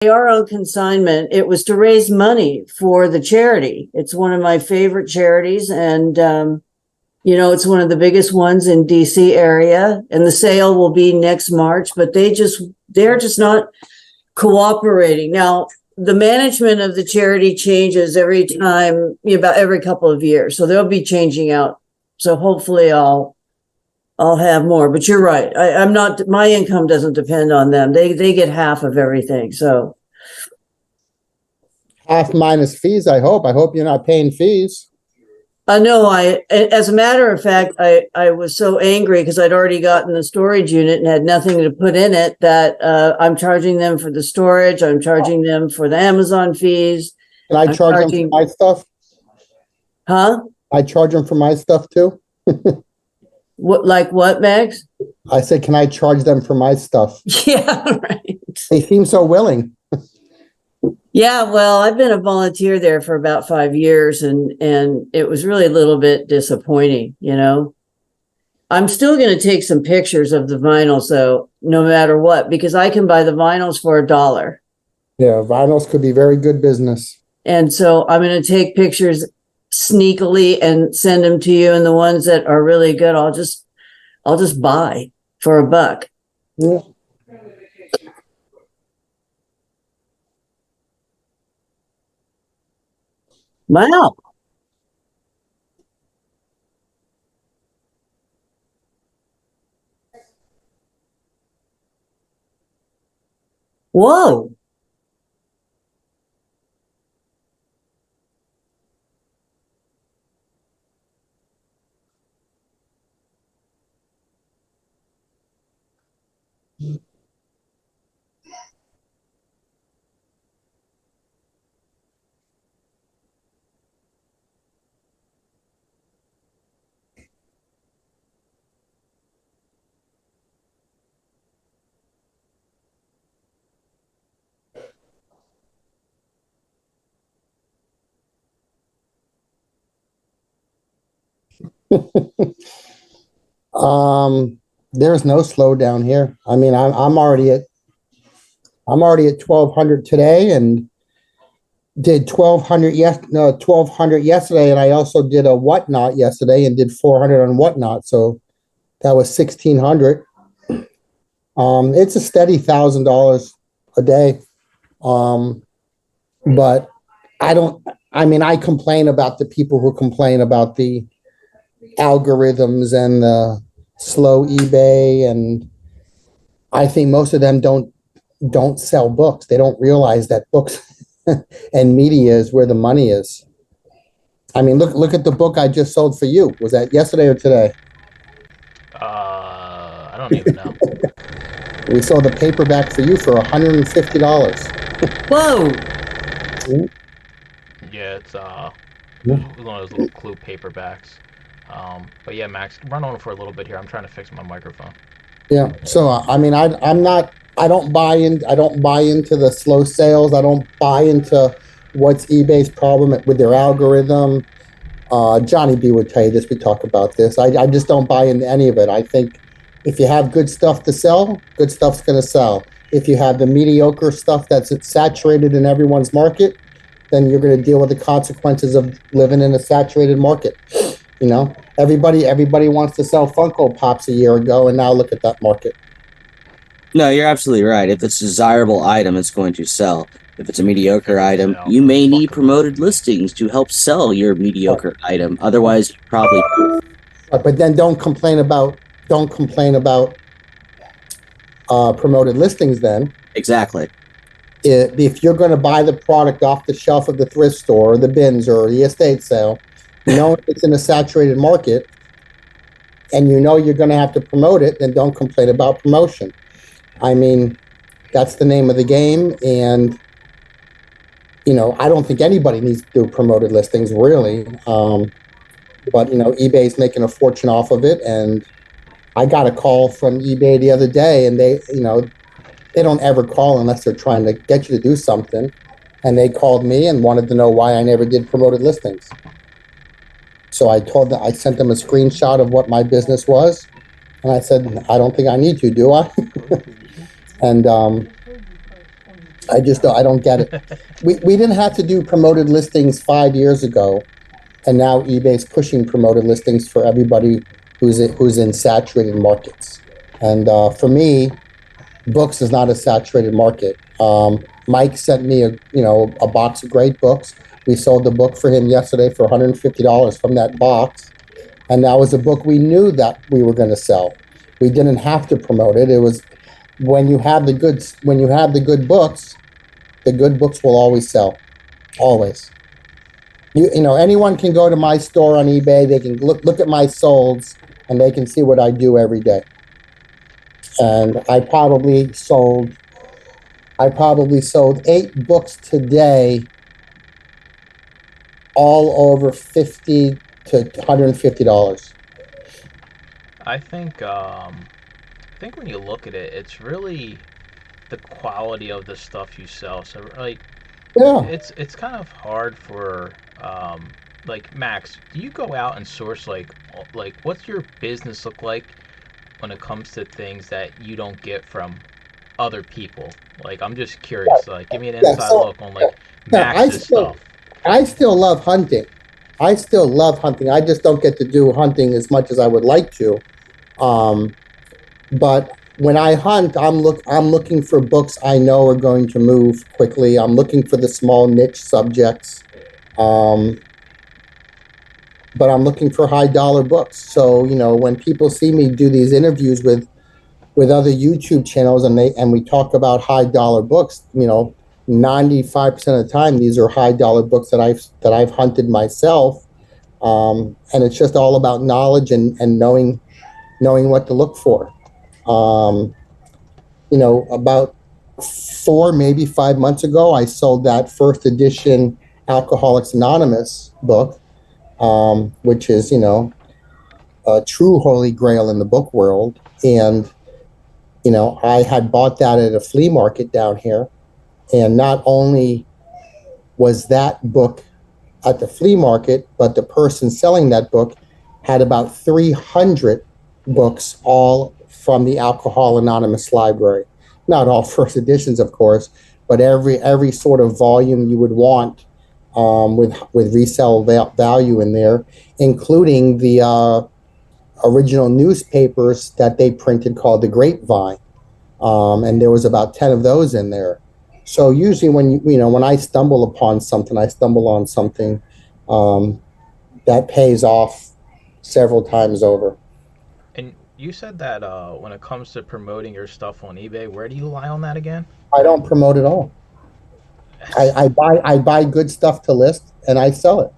They are on consignment. It was to raise money for the charity. It's one of my favorite charities, and it's one of the biggest ones in DC area. And the sale will be next March, but they're just not cooperating. Now, the management of the charity changes every time, about every couple of years. So they'll be changing out. So hopefully I'll have more, but you're right. I'm not, my income doesn't depend on them. They get half of everything. So half minus fees. I hope you're not paying fees. No, as a matter of fact, I was so angry because I'd already gotten the storage unit and had nothing to put in it that I'm charging them for the storage. I'm charging them for the Amazon fees. Can I charge them for my stuff? Huh? I charge them for my stuff too. What, Max? I said, can I charge them for my stuff? Yeah, right. They seem so willing. Yeah, well, I've been a volunteer there for about 5 years, and it was really a little bit disappointing, I'm still going to take some pictures of the vinyls, though, no matter what, because I can buy the vinyls for $1. Yeah, vinyls could be very good business. And so I'm going to take pictures sneakily and send them to you, and the ones that are really good, I'll just buy for $1. Yeah. Wow. Whoa. There's no slowdown here. I mean, I'm already at 1,200 today, and did 1,200 yesterday, and I also did a whatnot yesterday and did 400 on whatnot. So that was 1,600. It's a steady $1,000 a day. But I complain about the people who complain about the algorithms and the slow eBay, and I think most of them don't sell books. They don't realize that books and media is where the money is. I mean, look at the book I just sold for you. Was that yesterday or today? I don't even know. We sold the paperback for you for $150. Whoa. Yeah, it's one of those little Clue paperbacks. But yeah, Max, run on for a little bit here. I'm trying to fix my microphone. Yeah. So I mean, I don't buy into the slow sales. I don't buy into what's eBay's problem with their algorithm. Johnny B would tell you this. We talk about this. I just don't buy into any of it. I think if you have good stuff to sell, good stuff's going to sell. If you have the mediocre stuff that's saturated in everyone's market, then you're going to deal with the consequences of living in a saturated market. Everybody wants to sell Funko Pops a year ago, and now look at that market. No, you're absolutely right. If it's a desirable item, it's going to sell. If it's a mediocre item, you may need promoted listings to help sell your mediocre item. Otherwise, you probably. But then don't complain about promoted listings. Then exactly. If you're going to buy the product off the shelf of the thrift store or the bins or the estate sale, it's in a saturated market, and you're going to have to promote it, then don't complain about promotion. I mean, that's the name of the game, and I don't think anybody needs to do promoted listings, really. But eBay's making a fortune off of it, and I got a call from eBay the other day, and they don't ever call unless they're trying to get you to do something, and they called me and wanted to know why I never did promoted listings. So I sent them a screenshot of what my business was, and I said, I don't think I need to, do I? And I don't get it. We didn't have to do promoted listings 5 years ago, and now eBay's pushing promoted listings for everybody who's in saturated markets. And for me, books is not a saturated market. Mike sent me a box of great books. We sold the book for him yesterday for $150 from that box, and that was a book we knew that we were going to sell. We didn't have to promote it. It was when you have the good books, the good books will always sell, always. Anyone can go to my store on eBay. They can look at my solds, and they can see what I do every day. And I probably sold 8 books today, all over $50 to $150. I think when you look at it, it's really the quality of the stuff you sell. So like, Yeah. it's kind of hard for like Max. Do you go out and source like what's your business look like when it comes to things that you don't get from other people? Like, I'm just curious. Like, give me an inside look on like Max's stuff. I still love hunting. I just don't get to do hunting as much as I would like to. But when I hunt, I'm looking for books I know are going to move quickly. I'm looking for the small niche subjects. But I'm looking for high dollar books. So, when people see me do these interviews with other YouTube channels and we talk about high dollar books, 95% of the time, these are high dollar books that I've hunted myself. And it's just all about knowledge and knowing what to look for. About 4, maybe 5 months ago, I sold that first edition Alcoholics Anonymous book, which is, a true holy grail in the book world. And, I had bought that at a flea market down here. And not only was that book at the flea market, but the person selling that book had about 300 books, all from the Alcohol Anonymous library. Not all first editions, of course, but every sort of volume you would want, with resale value in there, including the original newspapers that they printed called The Grapevine. And there was about 10 of those in there. So usually when I stumble on something that pays off several times over. And you said that when it comes to promoting your stuff on eBay, where do you lie on that again? I don't promote at all. I buy good stuff to list and I sell it.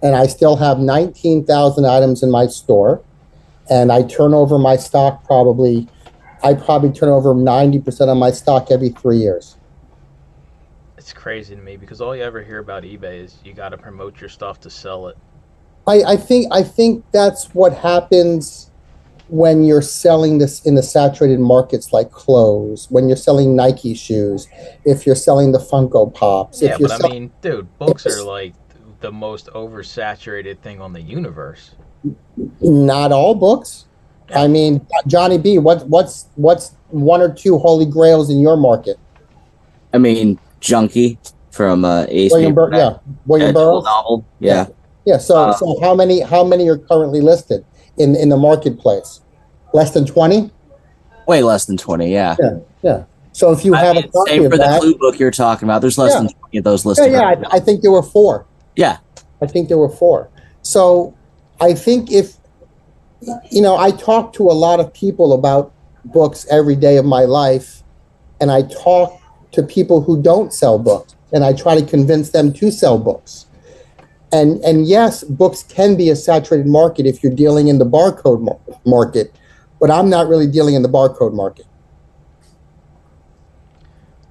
And I still have 19,000 items in my store, and I turn over my stock I probably turn over 90% of my stock every 3 years. It's crazy to me because all you ever hear about eBay is you got to promote your stuff to sell it. I think that's what happens when you're selling this in the saturated markets like clothes, when you're selling Nike shoes, if you're selling the Funko Pops. Yeah, but I mean, dude, books are like the most oversaturated thing on the universe. Not all books. I mean, Johnny B, what's 1 or 2 holy grails in your market? I mean, Junkie from Ace. William Burroughs. Novel. Yeah. Yeah. So how many are currently listed in the marketplace? Less than 20? Way less than 20. Yeah. Yeah. So if you have a copy same of for that, the clue book you're talking about, there's less than 20 of those listed. Yeah. I think there were 4. Yeah. I think there were 4. So I think if I talk to a lot of people about books every day of my life, and I talk to people who don't sell books, and I try to convince them to sell books. And yes, books can be a saturated market if you're dealing in the barcode market, but I'm not really dealing in the barcode market.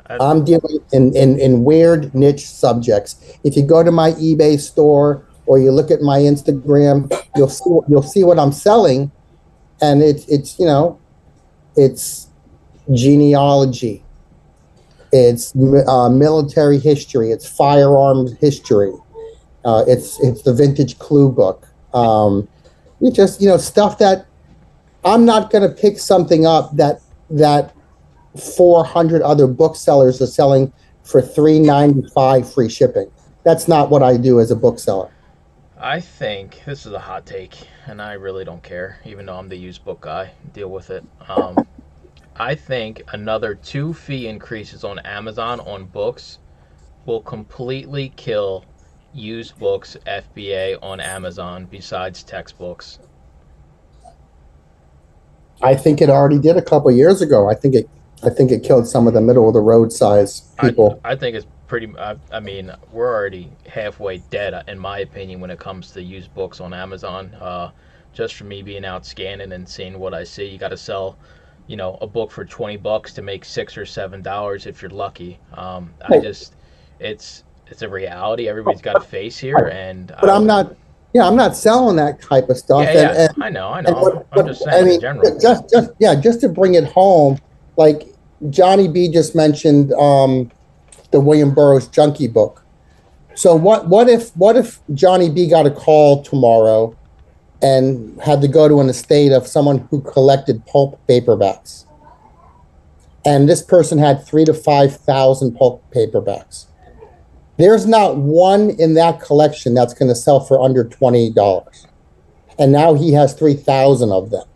I'm dealing in weird niche subjects. If you go to my eBay store or you look at my Instagram, you'll see what I'm selling, and it's genealogy, it's military history, it's firearms history, it's the vintage clue book. You just stuff that I'm not going to pick something up that 400 other booksellers are selling for $3.95 free shipping. That's not what I do as a bookseller. I think this is a hot take, and I really don't care, even though I'm the used book guy. Deal with it. I think another 2 fee increases on Amazon on books will completely kill used books FBA on Amazon besides textbooks. I think it already did a couple years ago. I think it killed some of the middle of the road size people. I think it's pretty. I mean, we're already halfway dead, in my opinion, when it comes to used books on Amazon. Just for me being out scanning and seeing what I see, you got to sell, a book for $20 to make $6 or $7 if you're lucky. It's a reality everybody's got to face here, and but I'm not. Yeah, I'm not selling that type of stuff. Yeah, I know. I'm just saying in general. Just to bring it home, like Johnny B just mentioned the William Burroughs Junkie book. So what if Johnny B got a call tomorrow and had to go to an estate of someone who collected pulp paperbacks, and this person had 3,000 to 5,000 pulp paperbacks? There's not one in that collection that's going to sell for under $20. And now he has 3,000 of them.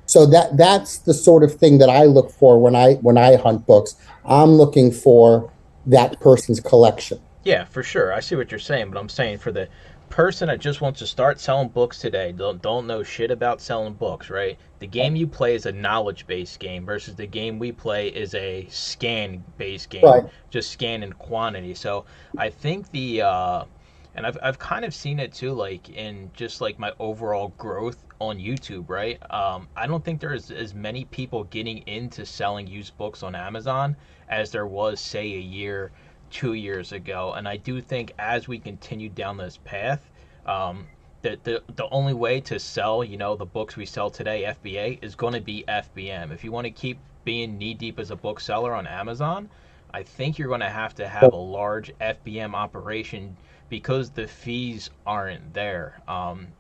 So that's the sort of thing that I look for when I hunt books. I'm looking for that person's collection. Yeah, for sure. I see what you're saying, but I'm saying for the person that just wants to start selling books today, don't know shit about selling books, right? The game you play is a knowledge-based game versus the game we play is a scan-based game, right. Just scan in quantity. So I think and I've kind of seen it too, like in just like my overall growth on YouTube, right? I don't think there's as many people getting into selling used books on Amazon as there was, say, a year, 2 years ago. And I do think as we continue down this path, the only way to sell, the books we sell today, FBA, is going to be FBM. If you want to keep being knee deep as a bookseller on Amazon, I think you're going to have a large FBM operation because the fees aren't there.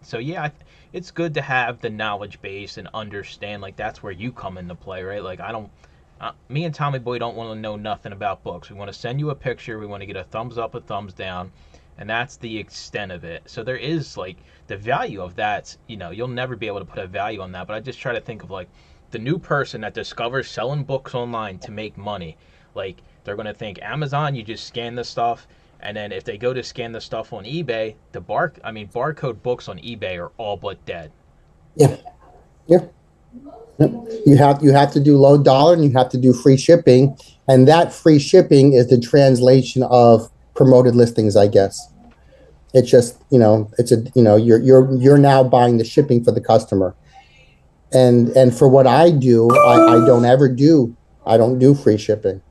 So yeah, it's good to have the knowledge base and understand, like, that's where you come into play, right? Like, me and Tommy Boy don't want to know nothing about books. We want to send you a picture. We want to get a thumbs up, a thumbs down, and that's the extent of it. So there is, like, the value of that. You'll never be able to put a value on that, but I just try to think of, like, the new person that discovers selling books online to make money. Like, they're going to think Amazon, you just scan the stuff, and then if they go to scan the stuff on eBay, barcode books on eBay are all but dead. Yeah. You have to do low dollar and you have to do free shipping, and that free shipping is the translation of promoted listings, I guess. It's just, you're now buying the shipping for the customer. And for what I do, I don't do free shipping.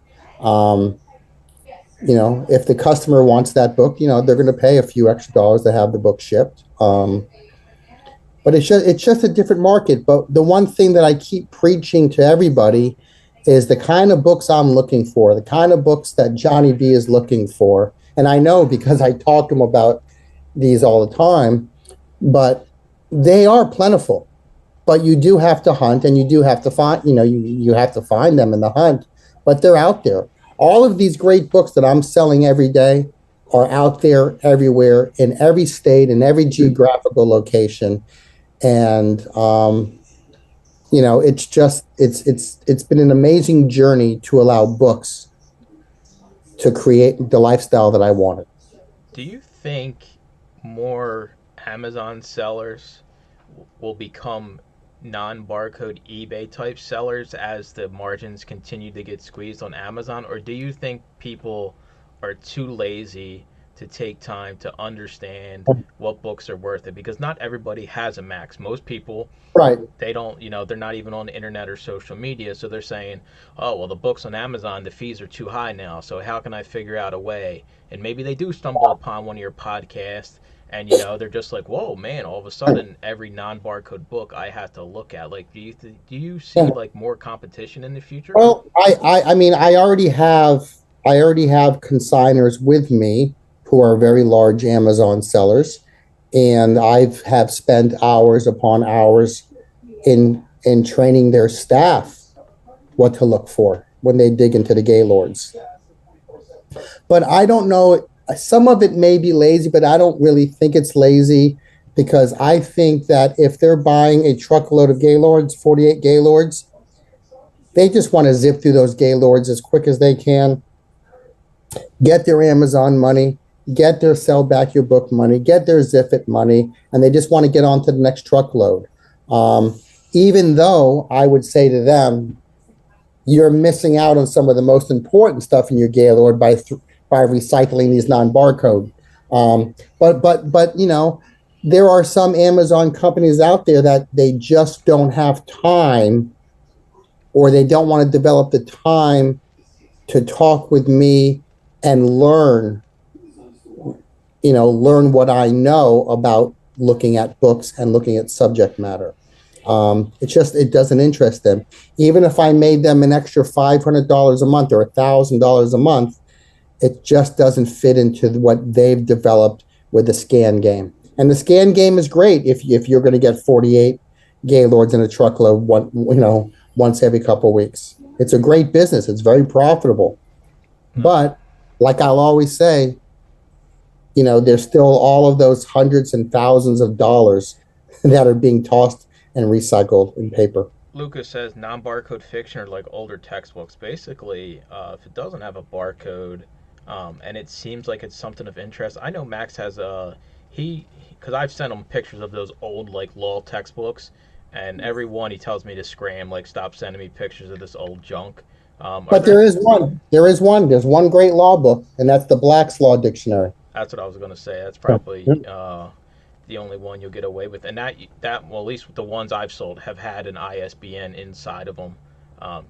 If the customer wants that book, they're going to pay a few extra dollars to have the book shipped. But it's just a different market. But the one thing that I keep preaching to everybody is the kind of books I'm looking for, the kind of books that Johnny B is looking for. And I know because I talk to him about these all the time, but they are plentiful. But you do have to hunt, and you do have to find, you have to find them in the hunt, but they're out there. All of these great books that I'm selling every day are out there everywhere, in every state, in every geographical location. And, it's been an amazing journey to allow books to create the lifestyle that I wanted. Do you think more Amazon sellers will become non-barcode eBay type sellers as the margins continue to get squeezed on Amazon? Or do you think people are too lazy to take time to understand what books are worth it? Because not everybody has a Max. Most people, right? They don't, they're not even on the internet or social media, so they're saying, oh, well, the books on Amazon, the fees are too high now, so how can I figure out a way? And maybe they do stumble upon one of your podcasts, and they're just like, whoa, man, all of a sudden every non-barcode book I have to look at. Like, do you see like more competition in the future? Well, I already have consigners with me who are very large Amazon sellers, and I have spent hours upon hours in training their staff what to look for when they dig into the Gaylords. but I don't know. Some of it may be lazy, but I don't really think it's lazy because I think that if they're buying a truckload of Gaylords, 48 Gaylords, they just want to zip through those Gaylords as quick as they can, get their Amazon money, get their sell back your book money, get their Zipit money, and they just want to get on to the next truckload. Even though I would say to them, you're missing out on some of the most important stuff in your Gaylord by recycling these non-barcode. But you know, there are some Amazon companies out there that they just don't have time, or they don't want to develop the time to talk with me and learn what I know about looking at books and looking at subject matter. It doesn't interest them. Even if I made them an extra $500 a month or $1,000 a month, it just doesn't fit into what they've developed with the scan game. And the scan game is great if you're going to get 48 Gaylords in a truckload once every couple of weeks. It's a great business. It's very profitable. But like I'll always say, there's still all of those hundreds and thousands of dollars that are being tossed and recycled in paper. Lucas says non-barcode fiction are like older textbooks. Basically, if it doesn't have a barcode, and it seems like it's something of interest. I know Max has because I've sent him pictures of those old like law textbooks, and every one he tells me to scram, like stop sending me pictures of this old junk. But there is one. There's one great law book, and that's the Black's Law Dictionary. That's what I was going to say. That's probably the only one you'll get away with. And that well, at least the ones I've sold have had an ISBN inside of them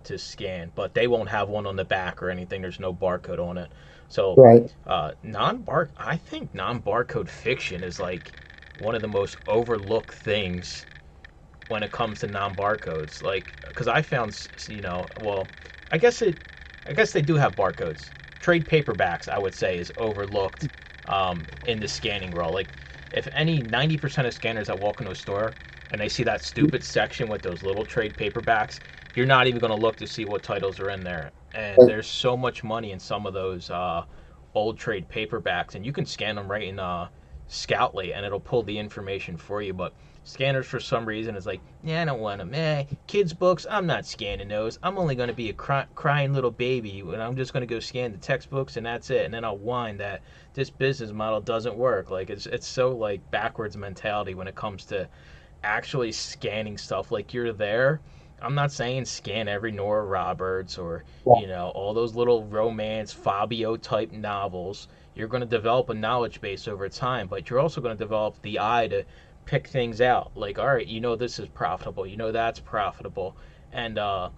to scan, but they won't have one on the back or anything. There's no barcode on it. So right. I think non-barcode fiction is like one of the most overlooked things when it comes to non-barcodes. Like, because I found, well, I guess they do have barcodes. Trade paperbacks, I would say, is overlooked in the scanning role. Like, if 90% of scanners that walk into a store and they see that stupid section with those little trade paperbacks, you're not even going to look to see what titles are in there. And there's so much money in some of those old trade paperbacks, and you can scan them right in Scoutly, and it'll pull the information for you. But scanners, for some reason, is like, yeah, I don't want them. Kids' books, I'm not scanning those. I'm only going to be a crying little baby, and I'm just going to go scan the textbooks, and that's it. And then I'll whine that this business model doesn't work. Like, it's so, like, backwards mentality when it comes to actually scanning stuff. Like, you're there. I'm not saying scan every Nora Roberts or, all those little romance, Fabio-type novels. You're going to develop a knowledge base over time, but you're also going to develop the eye to pick things out. Like, all right, this is profitable. That's profitable. And I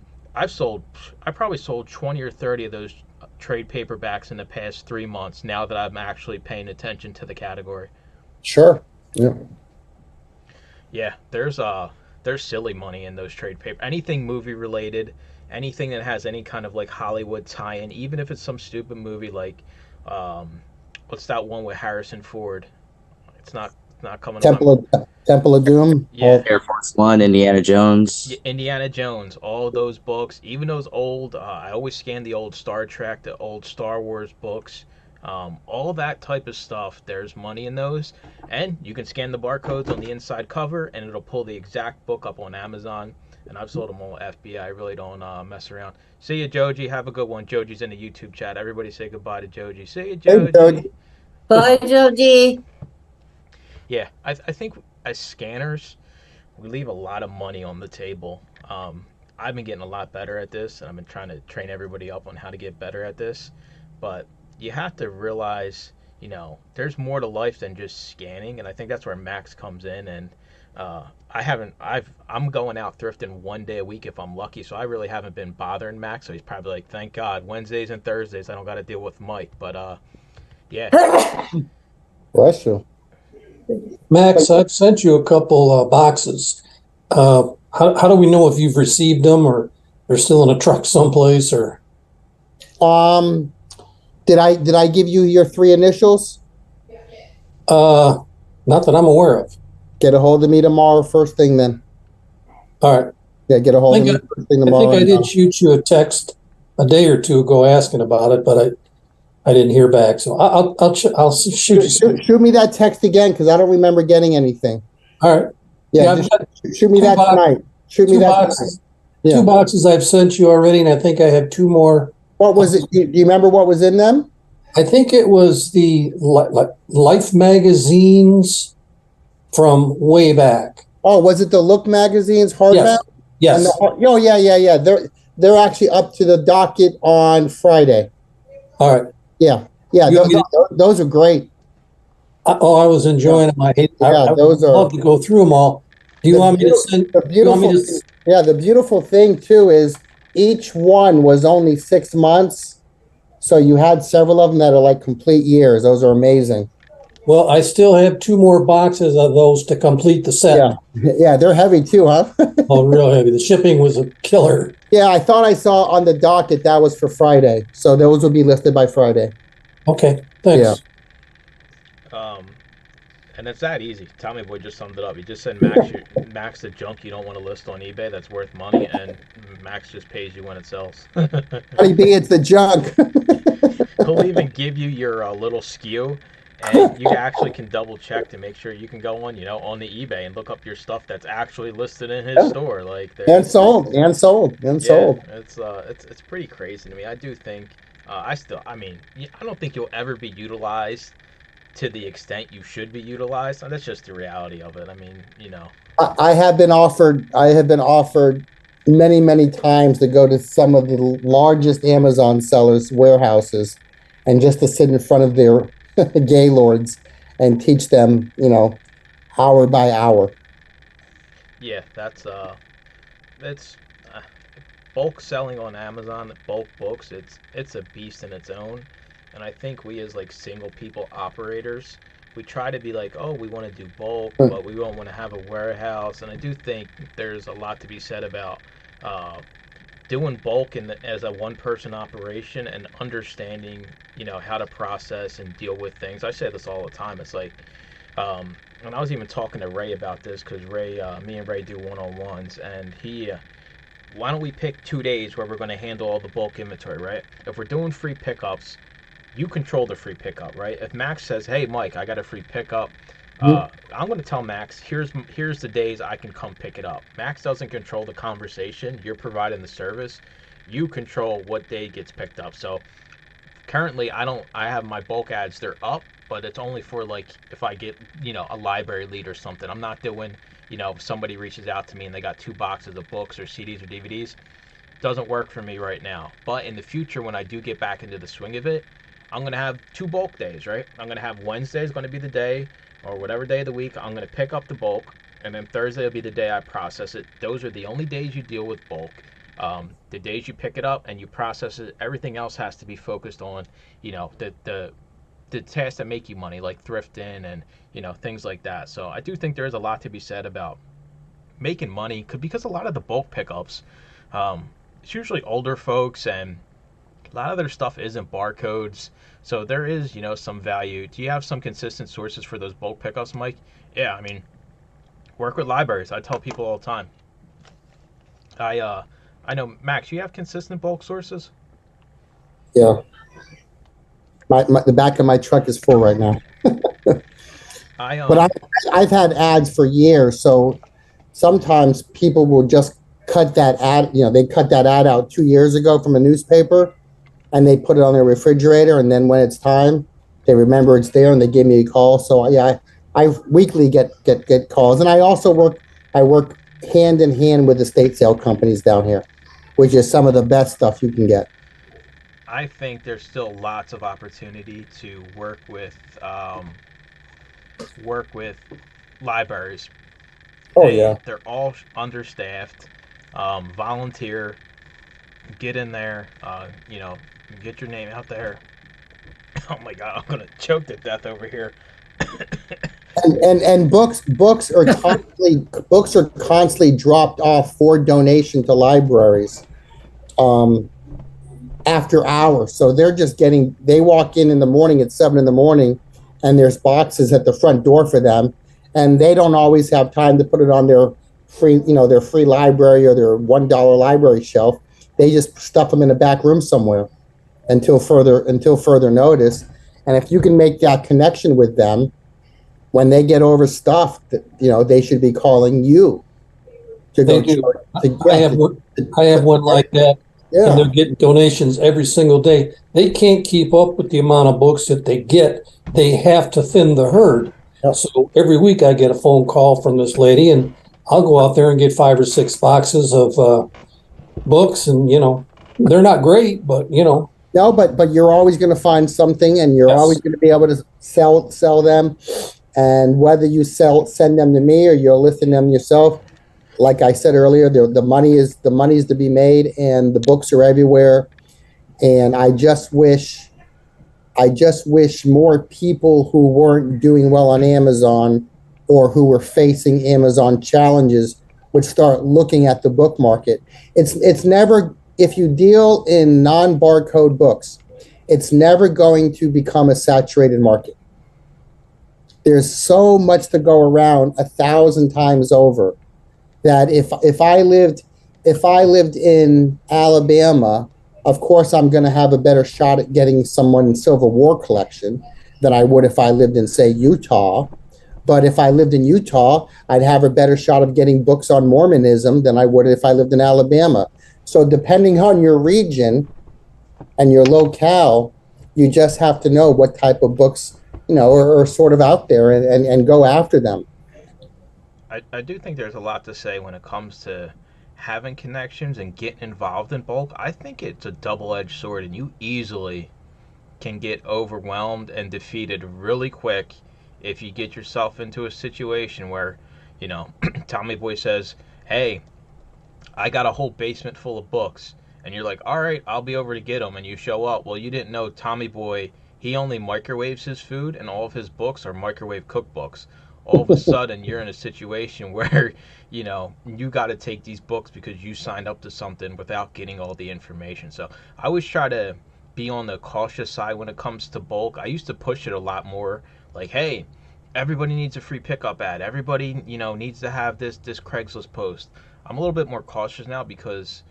probably sold 20 or 30 of those trade paperbacks in the past 3 months now that I'm actually paying attention to the category. Sure. Yeah. Yeah, there's silly money in those trade paper. Anything movie related, anything that has any kind of like Hollywood tie-in, even if it's some stupid movie like what's that one with Harrison Ford? It's not coming up. Temple of Doom. Yeah. Air Force One, Indiana Jones. Yeah, Indiana Jones, all those books, even those old. I always scan the old Star Trek, the old Star Wars books. All that type of stuff, there's money in those, and you can scan the barcodes on the inside cover and it'll pull the exact book up on Amazon. And I've sold them all FBA. I really don't mess around. See you, Joji. Have a good one. Joji's in the YouTube chat. Everybody say goodbye to Joji. See you, Joji. Hey, Joji. Bye, Joji. Yeah, I think as scanners, we leave a lot of money on the table. I've been getting a lot better at this, and I've been trying to train everybody up on how to get better at this. But you have to realize, there's more to life than just scanning, and I think that's where Max comes in. And I'm going out thrifting 1 day a week if I'm lucky, so I really haven't been bothering Max. So he's probably like, thank God, Wednesdays and Thursdays I don't got to deal with Mike. But yeah. Bless you. Max, I've sent you a couple boxes. How do we know if you've received them or they're still in a truck someplace? Or did I give you your 3 initials? Not that I'm aware of. Get a hold of me tomorrow first thing then. All right. Yeah, get a hold of me first thing tomorrow. I think I did shoot you a text a day or two ago asking about it, but I I didn't hear back. So I'll shoot you. Shoot me that text again because I don't remember getting anything. All right. Yeah, I've got shoot me that tonight. Shoot me two that boxes. tonight. Yeah. 2 boxes I've sent you already, and I think I have 2 more. What was it? Do you remember what was in them? I think it was the Life magazines from way back. Oh, was it the Look magazines hardback? Yes. Yeah. They're actually up to the docket on Friday. All right. Yeah. Those are great. I was enjoying them. I those are. love to go through them all. Do you want me to send? The beautiful thing too is each one was only 6 months, so you had several of them that are like complete years. Those are amazing. Well, I still have 2 more boxes of those to complete the set. Yeah, they're heavy too, huh? Oh, real heavy. The shipping was a killer. Yeah, I thought I saw on the docket that was for Friday, so those will be listed by Friday. Okay, thanks. Yeah. And it's that easy. Tommy Boy just summed it up. He just said Max the junk you don't want to list on eBay that's worth money, and Max just pays you when it sells. Honey B, it's the junk. He'll even give you your little SKU, and you actually can double check to make sure you can go on, on the eBay and look up your stuff that's actually listed in his store. And sold. It's pretty crazy to me. I do think I don't think you'll ever be utilized to the extent you should be utilized. And that's just the reality of it. I mean, I have been offered many, many times to go to some of the largest Amazon sellers' warehouses and just to sit in front of their gaylords and teach them, hour by hour. Yeah, that's bulk selling on Amazon, bulk books. It's a beast in its own. And I think we as single people operators, we try to be we want to do bulk, but we don't want to have a warehouse. And I do think there's a lot to be said about doing bulk as a one-person operation and understanding, how to process and deal with things. I say this all the time. It's and I was even talking to Ray about this because me and Ray do one-on-ones, and why don't we pick 2 days where we're going to handle all the bulk inventory, right? If we're doing free pickups, you control the free pickup, right? If Max says, "Hey, Mike, I got a free pickup," I'm going to tell Max, here's the days I can come pick it up. Max doesn't control the conversation. You're providing the service. You control what day gets picked up. So currently, I have my bulk ads. They're up, but it's only for if I get a library lead or something. I'm not doing if somebody reaches out to me and they got 2 boxes of books or CDs or DVDs. Doesn't work for me right now. But in the future, when I do get back into the swing of it, I'm going to have 2 bulk days, right? I'm going to have Wednesday is going to be the day, or whatever day of the week, I'm going to pick up the bulk, and then Thursday will be the day I process it. Those are the only days you deal with bulk. The days you pick it up and you process it, everything else has to be focused on, the tasks that make you money, like thrifting and, things like that. So I do think there is a lot to be said about making money, because a lot of the bulk pickups, it's usually older folks, and a lot of their stuff isn't barcodes, so there is, some value. Do you have some consistent sources for those bulk pickups, Mike? Yeah, I mean, work with libraries. I tell people all the time. I know, Max, you have consistent bulk sources? Yeah. The back of my truck is full right now. But I've had ads for years, so sometimes people will just cut that ad. They cut that ad out 2 years ago from a newspaper, and they put it on their refrigerator, and then when it's time, they remember it's there, and they give me a call. So yeah, I weekly get calls, and I also work hand in hand with estate sale companies down here, which is some of the best stuff you can get. I think there's still lots of opportunity to work with libraries. They're all understaffed. Volunteer, get in there. Get your name out there. Oh my God, I'm gonna choke to death over here. and books are constantly dropped off for donation to libraries after hours. So they walk in the morning at 7 a.m, and there's boxes at the front door for them, and they don't always have time to put it on their free library or their $1 library shelf. They just stuff them in a back room somewhere. until further notice. And if you can make that connection with them, when they get overstuffed, they should be calling you to They go do. to I have one. I have one like that, and they're getting donations every single day. They can't keep up with the amount of books that they get. They have to thin the herd. Yep. So every week I get a phone call from this lady, and I'll go out there and get 5 or 6 boxes of books, and they're not great, but No, but you're always going to find something, and you're always going to be able to sell them. And whether you send them to me or you're listing them yourself, like I said earlier, the money is to be made, and the books are everywhere. And I just wish more people who weren't doing well on Amazon or who were facing Amazon challenges would start looking at the book market. It's never, if you deal in non-barcode books, it's never going to become a saturated market. There's so much to go around 1,000 times over that if I lived in Alabama, of course I'm going to have a better shot at getting someone in Civil War collection than I would if I lived in, say, Utah. But if I lived in Utah, I'd have a better shot of getting books on Mormonism than I would if I lived in Alabama. So depending on your region and your locale, you just have to know what type of books, are sort of out there and go after them. I do think there's a lot to say when it comes to having connections and getting involved in bulk. I think it's a double-edged sword, and you easily can get overwhelmed and defeated really quick if you get yourself into a situation where, Tommy Boy says, hey, I got a whole basement full of books. And you're like, all right, I'll be over to get them. And you show up. Well, you didn't know Tommy Boy, he only microwaves his food, and all of his books are microwave cookbooks. All of a sudden, you're in a situation where, you got to take these books because you signed up to something without getting all the information. So I always try to be on the cautious side when it comes to bulk. I used to push it a lot more. Like, hey, everybody needs a free pickup ad. Everybody, needs to have this Craigslist post. I'm a little bit more cautious now because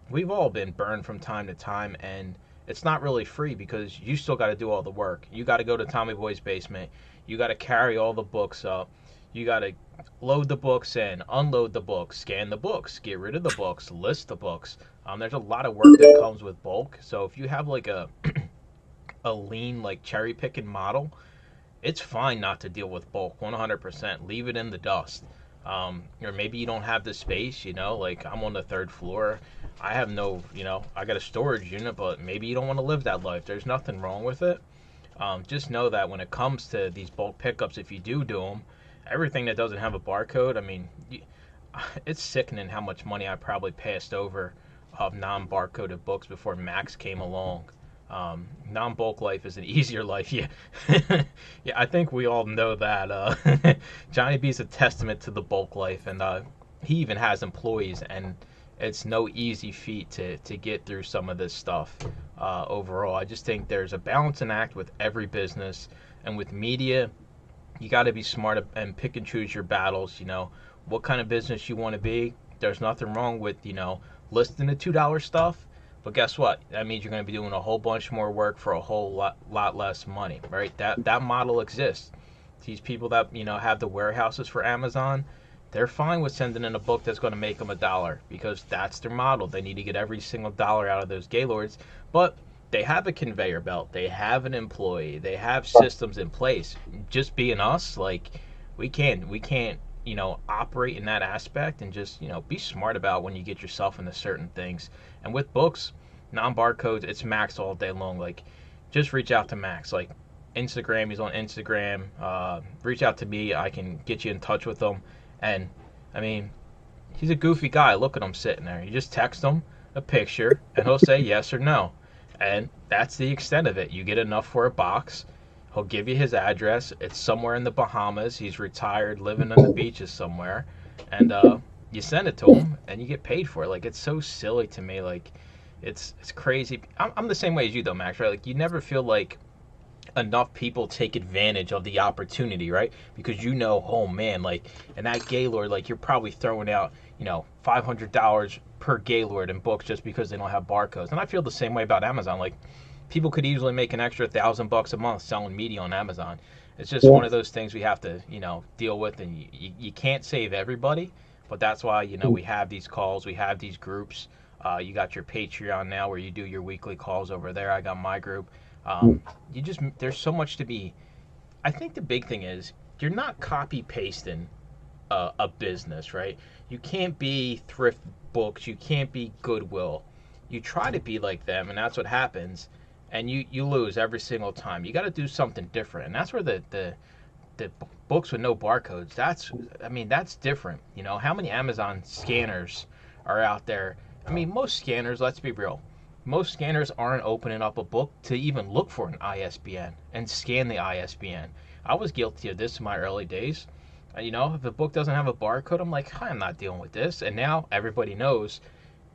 we've all been burned from time to time, and it's not really free because you still got to do all the work. You got to go to Tommy Boy's basement. You got to carry all the books up. You got to load the books in, unload the books, scan the books, get rid of the books, list the books. There's a lot of work that comes with bulk. So if you have like a lean, like cherry picking model, it's fine not to deal with bulk 100%. Leave it in the dust. Or maybe you don't have the space, like I'm on the 3rd floor. I have no, I got a storage unit, but maybe you don't want to live that life. There's nothing wrong with it. Just know that when it comes to these bulk pickups, if you do them, everything that doesn't have a barcode, I mean, it's sickening how much money I probably passed over of non-barcoded books before Max came along. Non-bulk life is an easier life. Yeah, yeah. I think we all know that. Johnny B's a testament to the bulk life, and he even has employees, and it's no easy feat to get through some of this stuff. Overall, I just think there's a balancing act with every business, and with media, you got to be smart and pick and choose your battles. What kind of business you want to be. There's nothing wrong with listing the $2 stuff. But guess what? That means you're going to be doing a whole bunch more work for a whole lot less money, right? That model exists. These people that have the warehouses for Amazon, they're fine with sending in a book that's going to make them $1 because that's their model. They need to get every single dollar out of those gaylords, but they have a conveyor belt. They have an employee. They have systems in place. Just being us, like we can't operate in that aspect, and just be smart about when you get yourself into certain things. And with books, non-barcodes, it's Max all day long. Like, just reach out to Max. Like, Instagram, he's on Instagram. Reach out to me. I can get you in touch with him. And, I mean, he's a goofy guy. Look at him sitting there. You just text him a picture, and he'll say yes or no. And that's the extent of it. You get enough for a box. He'll give you his address. It's somewhere in the Bahamas. He's retired, living on the beaches somewhere. And you send it to him, and you get paid for it. Like, it's so silly to me. Like, it's crazy. I'm the same way as you, though, Max, right? Like, you never feel like enough people take advantage of the opportunity, right? Because oh man, like in that Gaylord, like you're probably throwing out $500 per Gaylord in books just because they don't have barcodes. And I feel the same way about Amazon. Like, people could easily make an extra $1,000 a month selling media on Amazon. It's just one of those things we have to, deal with, and you can't save everybody, but that's why, we have these calls, we have these groups. You got your Patreon now where you do your weekly calls over there. I got my group. There's so much to be. I think the big thing is you're not copy pasting a business, right? You can't be Thrift Books. You can't be Goodwill. You try to be like them, and that's what happens. And you lose every single time. You got to do something different, and that's where the books with no barcodes. That's different. How many Amazon scanners are out there? I mean, most scanners. Let's be real. Most scanners aren't opening up a book to even look for an ISBN and scan the ISBN. I was guilty of this in my early days. If the book doesn't have a barcode, I'm like, I'm not dealing with this. And now everybody knows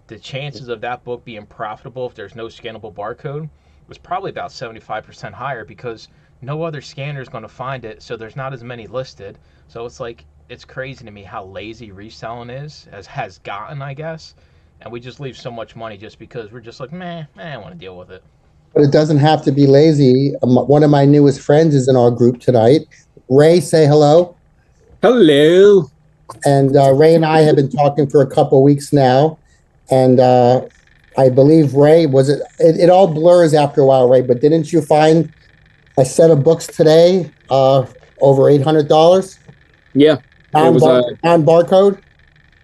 the chances of that book being profitable if there's no scannable barcode was probably about 75% higher because no other scanner is going to find it, so there's not as many listed. So it's like, it's crazy to me how lazy reselling has gotten, I guess. And we just leave so much money just because we're just like, I don't want to deal with it. But it doesn't have to be lazy. One of my newest friends is in our group tonight. Ray, say hello. Hello. And Ray and I have been talking for a couple of weeks now. And I believe, Ray, it all blurs after a while, Ray, but didn't you find a set of books today over $800? Yeah. On barcode?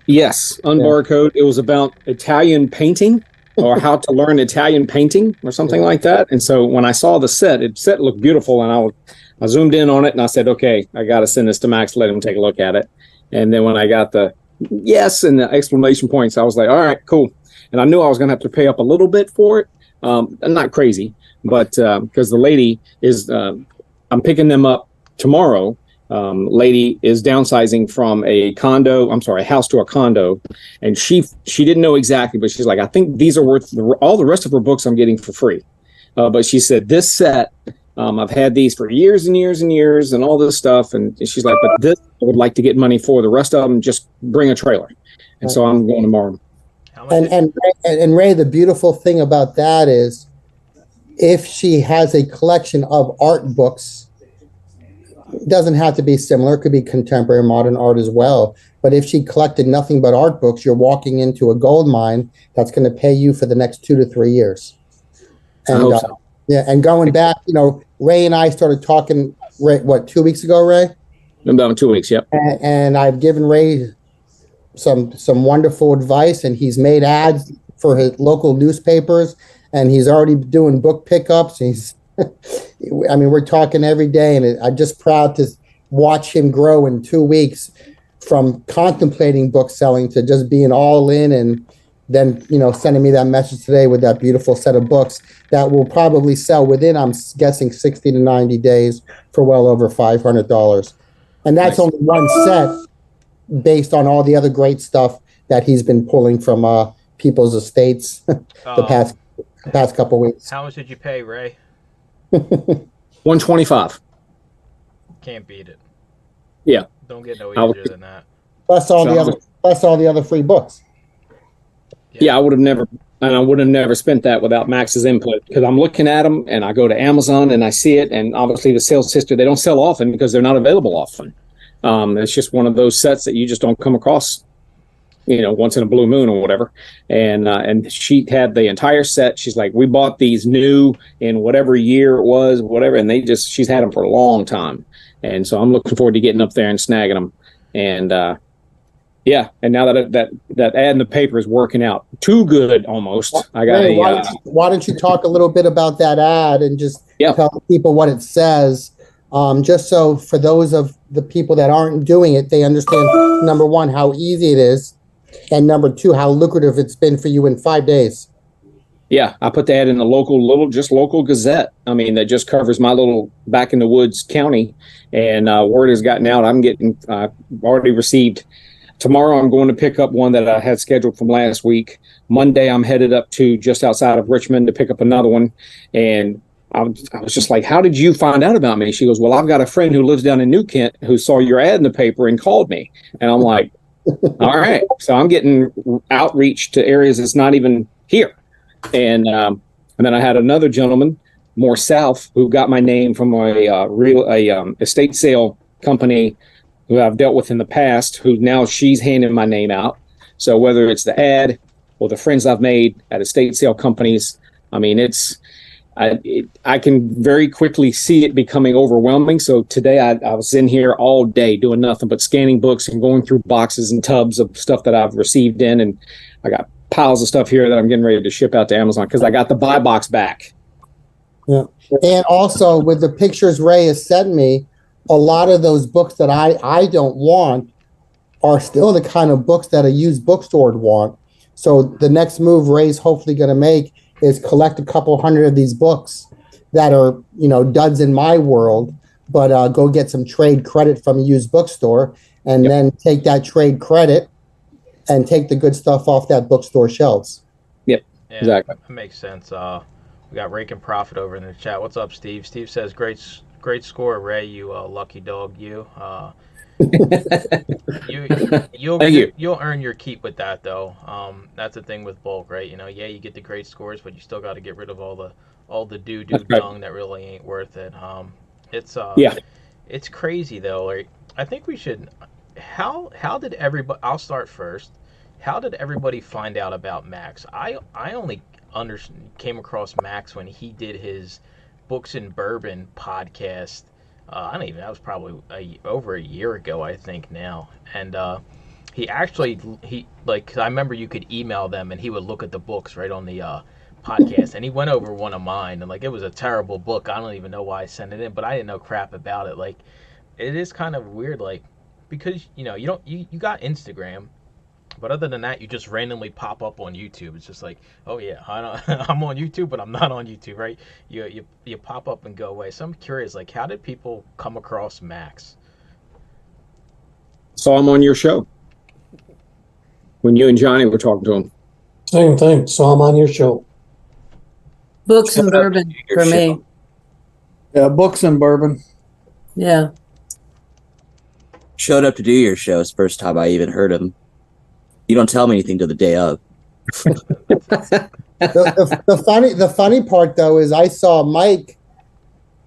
Yes, on barcode. It was about Italian painting or how to learn Italian painting or something like that. And so when I saw the set looked beautiful, and I zoomed in on it and I said, okay, I got to send this to Max, let him take a look at it. And then when I got the yes and the exclamation points, I was like, all right, cool. And I knew I was going to have to pay up a little bit for it. Not crazy, but because the lady is, I'm picking them up tomorrow. Lady is downsizing from a house to a condo. And she didn't know exactly, but she's like, I think these are worth all the rest of her books I'm getting for free. But she said, this set, I've had these for years and years and years and all this stuff. And she's like, but this I would like to get money for. The rest of them, just bring a trailer. And so I'm going tomorrow. And Ray, the beautiful thing about that is if she has a collection of art books, it doesn't have to be similar. It could be contemporary modern art as well. But if she collected nothing but art books, you're walking into a gold mine that's going to pay you for the next 2 to 3 years. And, I hope so. And going back, Ray and I started talking, 2 weeks ago, Ray? About 2 weeks, yep. And I've given Ray some wonderful advice, and he's made ads for his local newspapers, and he's already doing book pickups. We're talking every day, and I'm just proud to watch him grow in 2 weeks from contemplating book selling to just being all in, and then, sending me that message today with that beautiful set of books that will probably sell within, I'm guessing, 60 to 90 days for well over $500. And that's only one set based on all the other great stuff that he's been pulling from people's estates the past couple weeks. How much did you pay, Ray? $125. Can't beat it. Yeah. Don't get no easier than that. Plus all the other free books. Yeah, I would have never spent that without Max's input, because I'm looking at them and I go to Amazon and I see it, and obviously the sales history, they don't sell often because they're not available often. It's just one of those sets that you just don't come across, once in a blue moon or whatever. And she had the entire set. She's like, we bought these new in whatever year it was, whatever, and she's had them for a long time. And so I'm looking forward to getting up there and snagging them. And yeah, and now that ad in the paper is working out too good, almost. I got why don't you talk a little bit about that ad and just tell people what it says, just so for those of the people that aren't doing it, they understand, number one, how easy it is, and number two, how lucrative it's been for you in 5 days. Yeah, I put the ad in the local Gazette. That just covers my little back in the woods county, and word has gotten out. I'm getting already received. Tomorrow, I'm going to pick up one that I had scheduled from last week. Monday, I'm headed up to just outside of Richmond to pick up another one. And I was just like, how did you find out about me? She goes, well, I've got a friend who lives down in New Kent who saw your ad in the paper and called me. And I'm like, All right. So I'm getting outreach to areas that's not even here. And then I had another gentleman more south who got my name from a estate sale company who I've dealt with in the past, who now she's handing my name out. So whether it's the ad or the friends I've made at estate sale companies, I mean, I can very quickly see it becoming overwhelming. So today I was in here all day doing nothing but scanning books and going through boxes and tubs of stuff that I've received in. And I got piles of stuff here that I'm getting ready to ship out to Amazon because I got the buy box back. Yeah. And also with the pictures Ray has sent me, a lot of those books that I don't want are still the kind of books that a used bookstore would want. So the next move Ray's hopefully going to make is collect a couple hundred of these books that are, duds in my world, but go get some trade credit from a used bookstore and then take that trade credit and take the good stuff off that bookstore shelves. Yep, Yeah, exactly. That makes sense. We got Rake and Profit over in the chat. What's up, Steve? Steve says, great score, Ray, you lucky dog, you. You'll earn your keep with that, though. That's the thing with bulk, right? You get the great scores, but you still got to get rid of all the dung that really ain't worth it. It's crazy though. Like, I think we should. How did everybody? I'll start first. How did everybody find out about Max? I only came across Max when he did his Books and Bourbon podcast. That was probably over a year ago, I think now. And I remember you could email them and he would look at the books right on the podcast. And he went over one of mine and it was a terrible book. I don't even know why I sent it in, but I didn't know crap about it. Like, it is kind of weird, because you got Instagram. But other than that, you just randomly pop up on YouTube. It's just like, oh yeah, I'm on YouTube, but I'm not on YouTube, right? You pop up and go away. So I'm curious, how did people come across Max? Saw him on your show when you and Johnny were talking to him. Same thing. Saw him on your show. Books and Bourbon for me. Yeah, Books and Bourbon. Yeah. Showed up to do your show. It's the first time I even heard him. You don't tell me anything till the day of. The funny part though is I saw Mike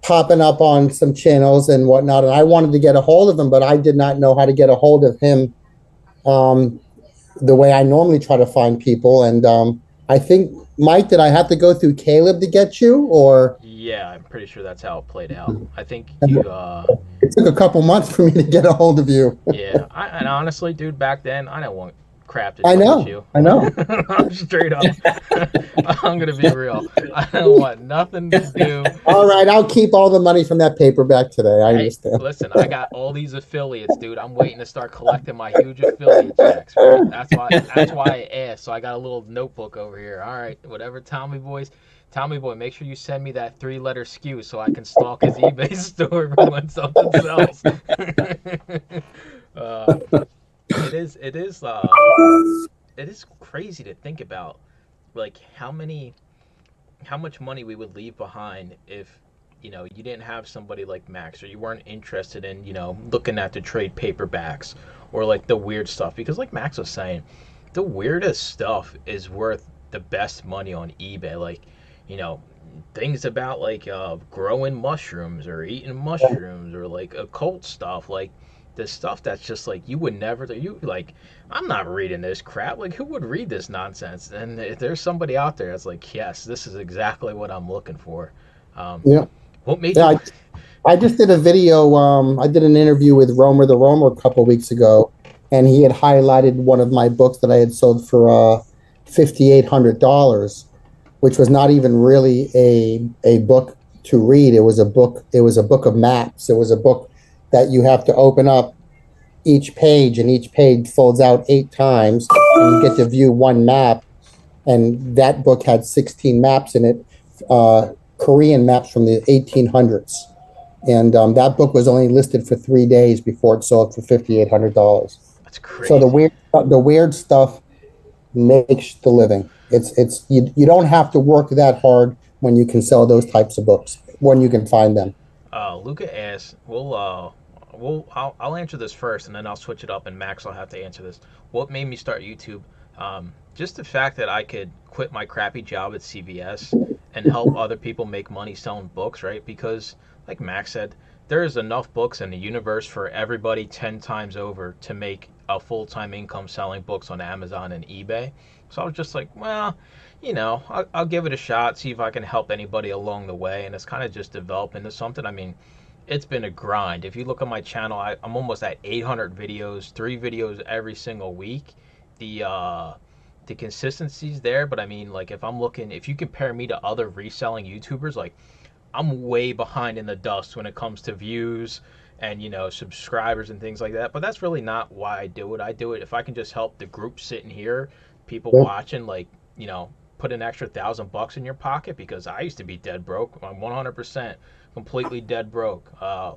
popping up on some channels and whatnot, and I wanted to get a hold of him, but I did not know how to get a hold of him the way I normally try to find people. And I think, Mike, did I have to go through Caleb to get you, or? Yeah, I'm pretty sure that's how it played out. I think you. It took a couple months for me to get a hold of you. Yeah, and honestly, dude, back then I didn't want crap to I know. you. I know. I'm straight up. I'm gonna be real. I don't want nothing to do. All right, I'll keep all the money from that paperback today. I understand. Listen, I got all these affiliates, dude. I'm waiting to start collecting my huge affiliate checks. Right? That's why I asked. So I got a little notebook over here. All right, whatever, Tommy Boy, make sure you send me that 3-letter SKU so I can stalk his eBay store when something sells. It is crazy to think about, how much money we would leave behind if you didn't have somebody like Max, or you weren't interested in looking at the trade paperbacks or the weird stuff, because like Max was saying, the weirdest stuff is worth the best money on eBay. Things about growing mushrooms or eating mushrooms or occult stuff, the stuff that's just you would never I'm not reading this crap. Who would read this nonsense? And if there's somebody out there that's yes, this is exactly what I'm looking for. What made you? I just did a video. I did an interview with Romer the Romer a couple weeks ago, and he had highlighted one of my books that I had sold for $5,800, which was not even really a book to read. It was a book. It was a book of maps. It was a book that you have to open up each page, and each page folds out 8 times, and you get to view one map. And that book had 16 maps in it, Korean maps from the 1800s. And that book was only listed for 3 days before it sold for $5,800. That's crazy. So the weird stuff makes the living. It's you don't have to work that hard when you can sell those types of books, when you can find them. Luca asks, well, I'll answer this first, and then I'll switch it up, and Max will have to answer this. What made me start YouTube? Just the fact that I could quit my crappy job at CVS and help other people make money selling books, right? Because, like Max said, there is enough books in the universe for everybody 10 times over to make a full-time income selling books on Amazon and eBay. So I was just like, well, I'll give it a shot, see if I can help anybody along the way, and it's kind of just developed into something. I mean, it's been a grind. If you look at my channel, I'm almost at 800 videos, 3 videos every single week. The consistency's there, but I mean, like, if you compare me to other reselling YouTubers, like, I'm way behind in the dust when it comes to views and subscribers and things like that. But that's really not why I do it. I do it if I can just help the group sitting here, people watching, like, put an extra $1,000 in your pocket, because I used to be dead broke. I'm 100% completely dead broke,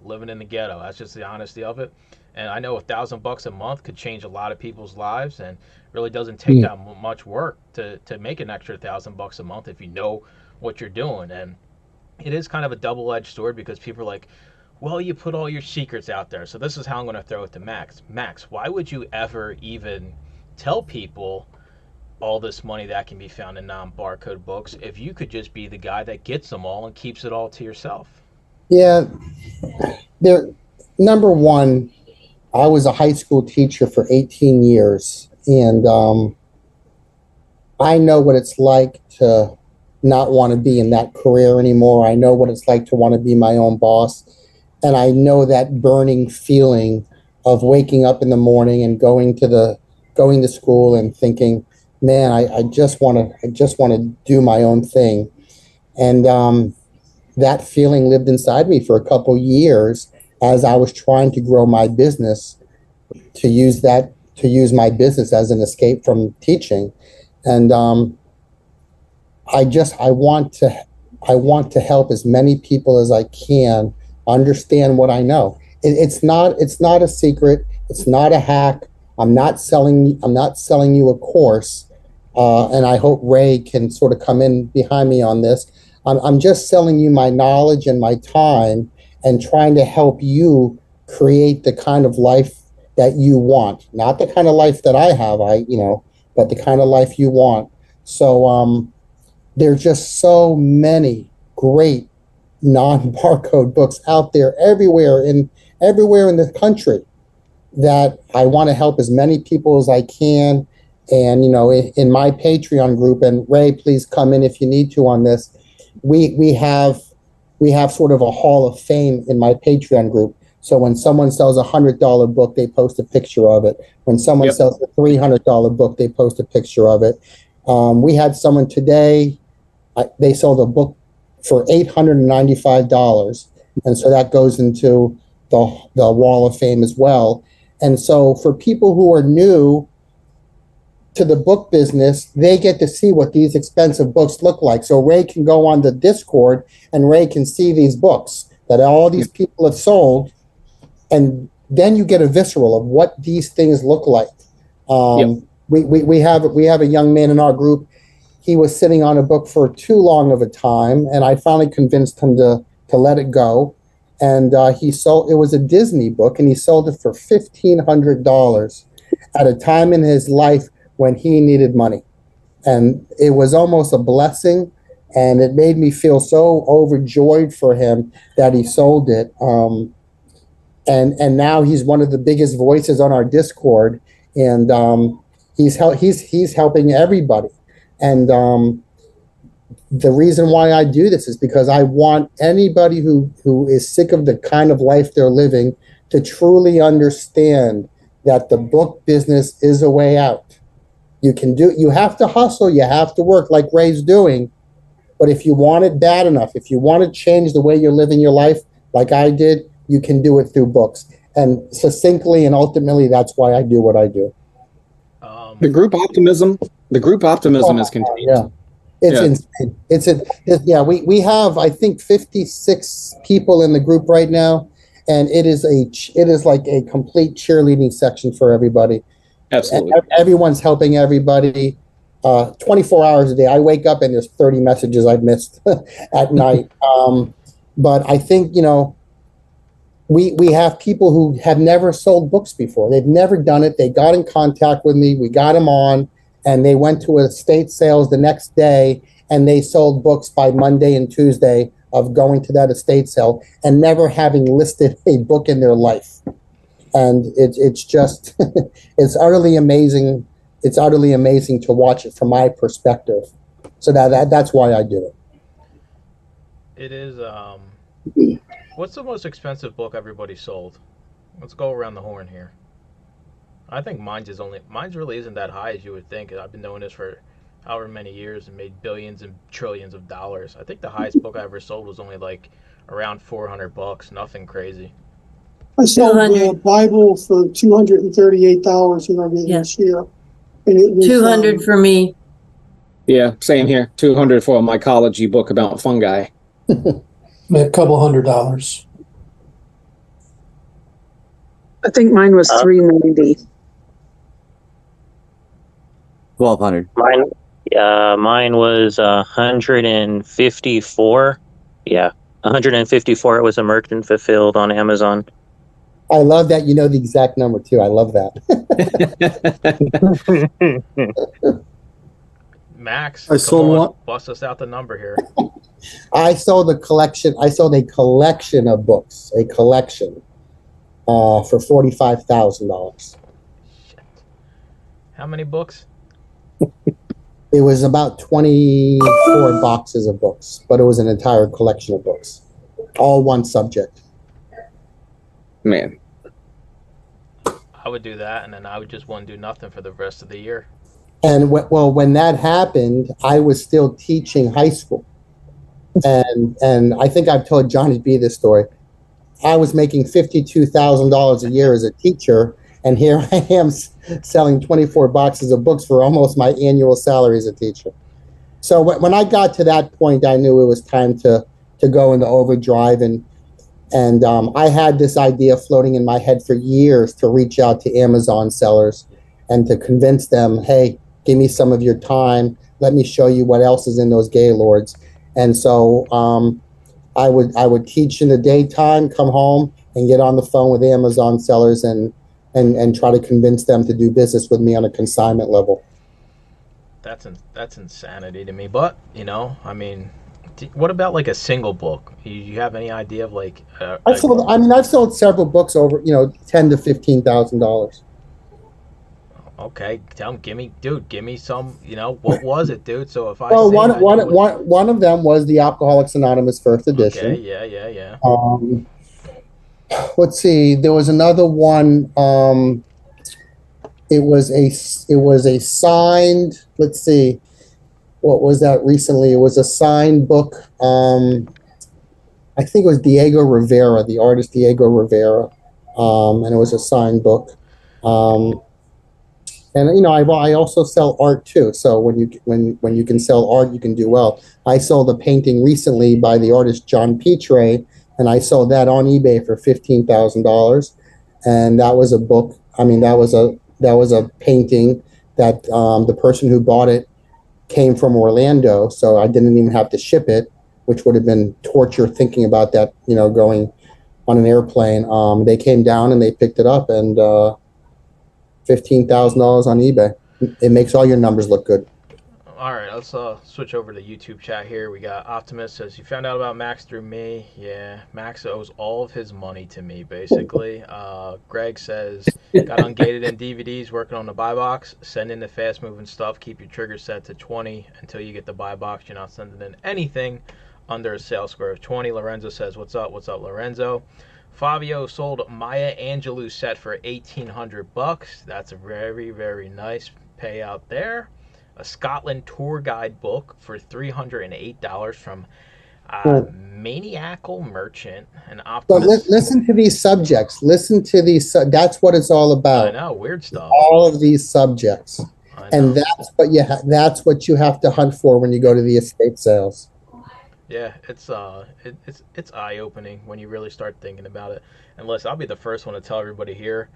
living in the ghetto. That's just the honesty of it. And I know $1,000 a month could change a lot of people's lives, and really doesn't take that much work to make an extra $1,000 a month if you know what you're doing. And it is kind of a double-edged sword, because people are like, well, you put all your secrets out there. So this is how I'm going to throw it to Max. Max, why would you ever even tell people all this money that can be found in non-barcode books if you could just be the guy that gets them all and keeps it all to yourself? Yeah, number one, I was a high school teacher for 18 years, and I know what it's like to not want to be in that career anymore. I know what it's like to want to be my own boss, and I know that burning feeling of waking up in the morning and going to school and thinking, man, I just want to do my own thing. And that feeling lived inside me for a couple years as I was trying to grow my business, to use my business as an escape from teaching. And I want to help as many people as I can understand what I know. It's not a secret. It's not a hack. I'm not selling you a course. And I hope Ray can sort of come in behind me on this. I'm just selling you my knowledge and my time, and trying to help you create the kind of life that you want. Not the kind of life that I have, but the kind of life you want. So there's just so many great non-barcode books out there everywhere in the country, that I want to help as many people as I can. And in my Patreon group, and Ray, please come in if you need to on this, we have sort of a hall of fame in my Patreon group. So when someone sells $100 book, they post a picture of it. When someone sells a $300 book, they post a picture of it. We had someone today, they sold a book for $895. And so that goes into the wall of fame as well. And so for people who are new to the book business, they get to see what these expensive books look like. So Ray can go on the Discord and Ray can see these books that all these people have sold. And then you get a visceral of what these things look like. We have a young man in our group. He was sitting on a book for too long of a time, and I finally convinced him to let it go. And he sold. It was a Disney book, and he sold it for $1,500 at a time in his life when he needed money. And it was almost a blessing, and it made me feel so overjoyed for him that he sold it. And now he's one of the biggest voices on our Discord, and he's helping everybody. And the reason why I do this is because I want anybody who is sick of the kind of life they're living to truly understand that the book business is a way out. You have to hustle, you have to work like Ray's doing, but if you want it bad enough, if you want to change the way you're living your life like I did, you can do it through books. And succinctly and ultimately, that's why I do what I do. The group optimism is contagious. It's insane. We have, I think, 56 people in the group right now, and it is like a complete cheerleading section for everybody. Absolutely. And everyone's helping everybody 24 hours a day. I wake up and there's 30 messages I've missed at night. But I think, we have people who have never sold books before. They've never done it. They got in contact with me. We got them on, and they went to estate sales the next day, and they sold books by Monday and Tuesday of going to that estate sale and never having listed a book in their life. And it's just it's utterly amazing. It's utterly amazing to watch it from my perspective. So that's why I do it. It is. What's the most expensive book everybody sold? Let's go around the horn here. I think mine's really isn't that high as you would think. I've been doing this for however many years and made billions and trillions of dollars. I think the highest book I ever sold was only like around $400. Nothing crazy. I sold the Bible for $238 this year. And it was, 200 for me. Yeah, same here. 200 for a mycology book about fungi. A couple $100. I think mine was $390. 1,200. Mine was 154. Yeah, 154. It was a merchant fulfilled on Amazon. I love that you know the exact number too. I love that. Max, I sold one. Bust us out the number here. I sold a collection of books, a collection, for $45,000. How many books? It was about 24 boxes of books, but it was an entire collection of books, all one subject. Man, I would do that, and then I would just want to do nothing for the rest of the year. And when that happened, I was still teaching high school, and I think I've told Johnny B this story. I was making $52,000 a year as a teacher, and here I am selling 24 boxes of books for almost my annual salary as a teacher. So when I got to that point, I knew it was time to go into overdrive, and I had this idea floating in my head for years to reach out to Amazon sellers and to convince them, hey, give me some of your time. Let me show you what else is in those Gaylords. And so I would teach in the daytime, come home, and get on the phone with Amazon sellers and try to convince them to do business with me on a consignment level. That's insanity to me. But I mean, what about like a single book? You have any idea of like? I've sold several books over $10,000 to $15,000. Okay, give me some. What was it, dude? So if I one of them was the Alcoholics Anonymous first edition. Okay, yeah. Let's see. There was another one. It was a signed. Let's see. What was that recently? It was a signed book. I think it was Diego Rivera, the artist Diego Rivera, and it was a signed book. And I also sell art too. So when you can sell art, you can do well. I sold a painting recently by the artist John Petre, and I sold that on eBay for $15,000. And that was a book. I mean, that was a painting that the person who bought it came from Orlando, so I didn't even have to ship it, which would have been torture thinking about that. Going on an airplane. They came down and they picked it up, and $15,000 on eBay. It makes all your numbers look good. All right, let's switch over to YouTube chat here. We got Optimus says, you found out about Max through me. Yeah, Max owes all of his money to me, basically. Greg says, got ungated in DVDs, working on the buy box. Send in the fast-moving stuff. Keep your trigger set to 20 until you get the buy box. You're not sending in anything under a sales score of 20. Lorenzo says, what's up? What's up, Lorenzo? Fabio sold Maya Angelou set for $1,800. That's a very, very nice payout there. A Scotland tour guide book for $308 from Maniacal Merchant and Optimus. But listen to these subjects. Listen to these. That's what it's all about. I know, weird stuff. All of these subjects, and that's what you have to hunt for when you go to the estate sales. Yeah, it's eye-opening when you really start thinking about it. And listen, I'll be the first one to tell everybody here,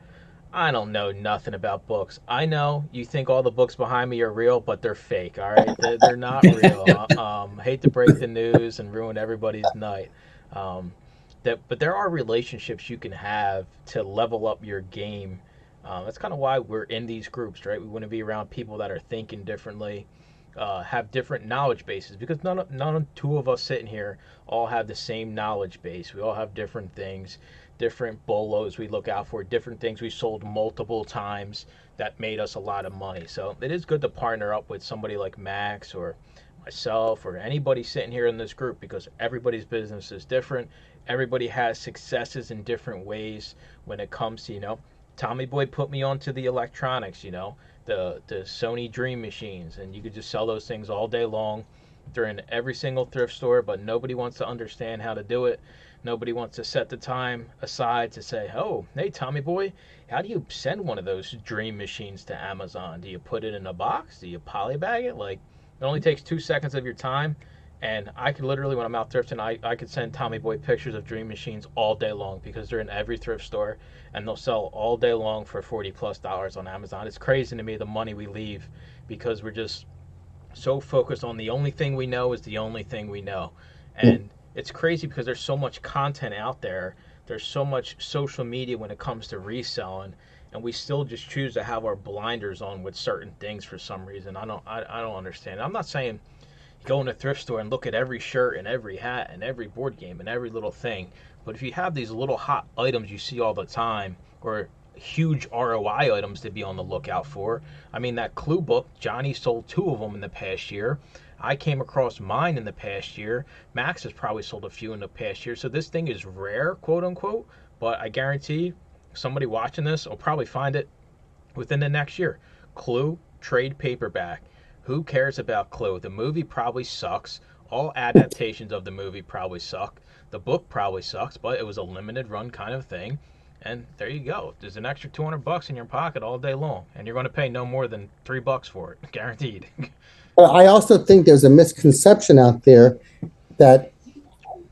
I don't know nothing about books. I know you think all the books behind me are real, but they're fake, all right? They're not real. Hate to break the news and ruin everybody's night. but there are relationships you can have to level up your game. That's kind of why we're in these groups, right? We want to be around people that are thinking differently, have different knowledge bases, because none two of us sitting here all have the same knowledge base. We all have different things, different bolos we look out for, different things we sold multiple times that made us a lot of money. So it is good to partner up with somebody like Max or myself or anybody sitting here in this group, because everybody's business is different. Everybody has successes in different ways when it comes to, Tommy Boy put me onto the electronics, the Sony Dream machines, and you could just sell those things all day long. They're in every single thrift store, but nobody wants to understand how to do it. Nobody wants to set the time aside to say, oh, hey, Tommy Boy, how do you send one of those Dream machines to Amazon? Do you put it in a box? Do you polybag it? Like, it only takes 2 seconds of your time. And I could literally, when I'm out thrifting, I could send Tommy Boy pictures of Dream machines all day long, because they're in every thrift store and they'll sell all day long for $40+ on Amazon. It's crazy to me the money we leave, because we're just so focused on the only thing we know is the only thing we know. And it's crazy because there's so much content out there. There's so much social media when it comes to reselling, and we still just choose to have our blinders on with certain things for some reason. I don't understand. I'm not saying go in a thrift store and look at every shirt and every hat and every board game and every little thing. But if you have these little hot items you see all the time, or huge ROI items to be on the lookout for. I mean, that Clue book, Johnny sold 2 of them in the past year. I came across mine in the past year. Max has probably sold a few in the past year. So this thing is rare, quote unquote, but I guarantee somebody watching this will probably find it within the next year. Clue trade paperback. Who cares about Clue? The movie probably sucks. All adaptations of the movie probably suck. The book probably sucks, but it was a limited run kind of thing. And there you go. There's an extra $200 in your pocket all day long, and you're going to pay no more than $3 for it, guaranteed. I also think there's a misconception out there that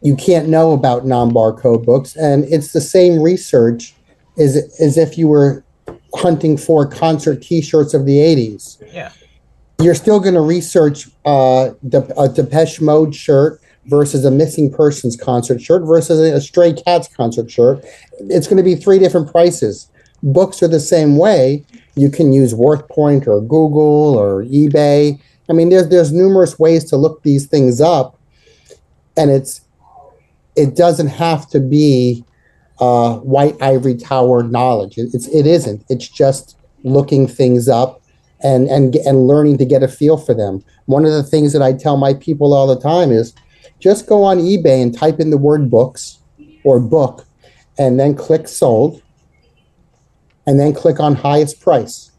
you can't know about non-barcode books, and it's the same research as if you were hunting for concert T-shirts of the 80s. Yeah. You're still going to research a Depeche Mode shirt versus a Missing Persons concert shirt versus a Stray Cats concert shirt. It's going to be 3 different prices. Books are the same way. You can use WorthPoint or Google or eBay. I mean, there's numerous ways to look these things up, and it doesn't have to be white ivory tower knowledge. It isn't. It's just looking things up and learning to get a feel for them. One of the things that I tell my people all the time is just go on eBay and type in the word books or book, and then click sold, and then click on highest price.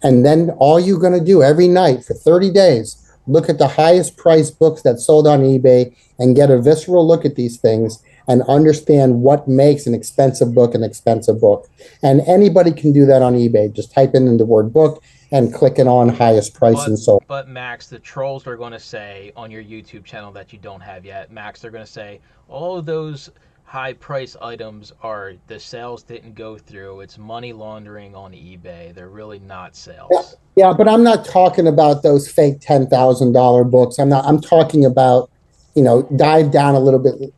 And then all you're going to do every night for 30 days, look at the highest priced books that sold on eBay and get a visceral look at these things and understand what makes an expensive book an expensive book. And anybody can do that on eBay. Just type in the word book and click it on highest price and sold. But Max, the trolls are going to say on your YouTube channel that you don't have yet, Max, they're going to say all of those high price items are the sales didn't go through. It's money laundering on eBay. They're really not sales. Yeah, but I'm not talking about those fake $10,000 books. I'm talking about, dive down a little bit,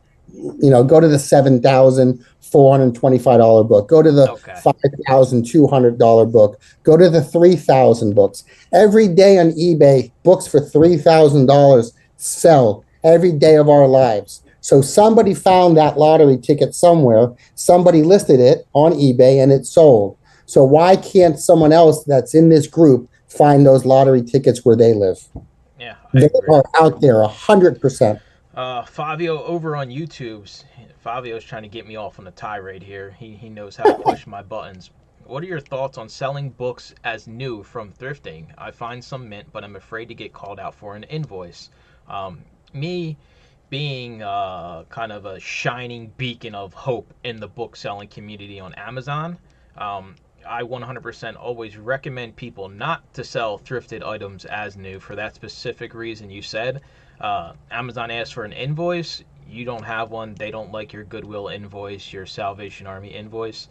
go to the $7,425 book, go to the $5,200 book, go to the $3,000 books. Every day on eBay, books for $3,000 sell every day of our lives. So somebody found that lottery ticket somewhere, somebody listed it on eBay, and it sold. So why can't someone else that's in this group find those lottery tickets where they live? Yeah, they are out there 100%. Fabio over on YouTube's, Fabio's trying to get me off on a tirade here. He knows how to push my buttons. What are your thoughts on selling books as new from thrifting? I find some mint, but I'm afraid to get called out for an invoice. Me being kind of a shining beacon of hope in the book selling community on Amazon, I 100% always recommend people not to sell thrifted items as new for that specific reason you said. Amazon asks for an invoice. You don't have one. They don't like your Goodwill invoice, your Salvation Army invoice.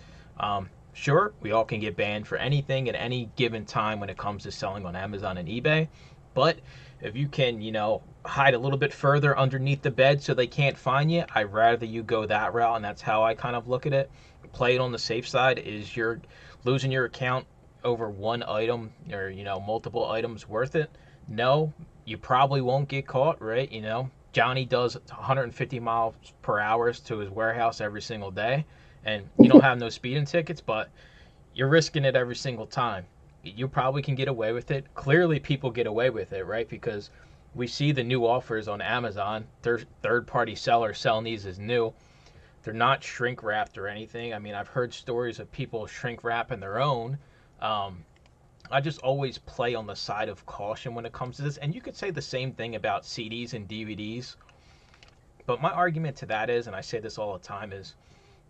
Sure, we all can get banned for anything at any given time when it comes to selling on Amazon and eBay. But if you can, hide a little bit further underneath the bed so they can't find you, I'd rather you go that route, and that's how I kind of look at it. Play it on the safe side. Is you're losing your account over one item or, multiple items worth it? No, you probably won't get caught, right? Johnny does 150 miles per hour to his warehouse every single day, and you don't have no speeding tickets, but you're risking it every single time. You probably can get away with it. Clearly, people get away with it, right? Because we see the new offers on Amazon. Third-party sellers selling these as new. They're not shrink wrapped or anything. I mean, I've heard stories of people shrink wrapping their own. I just always play on the side of caution when it comes to this. And you could say the same thing about CDs and DVDs. But my argument to that is, and I say this all the time, is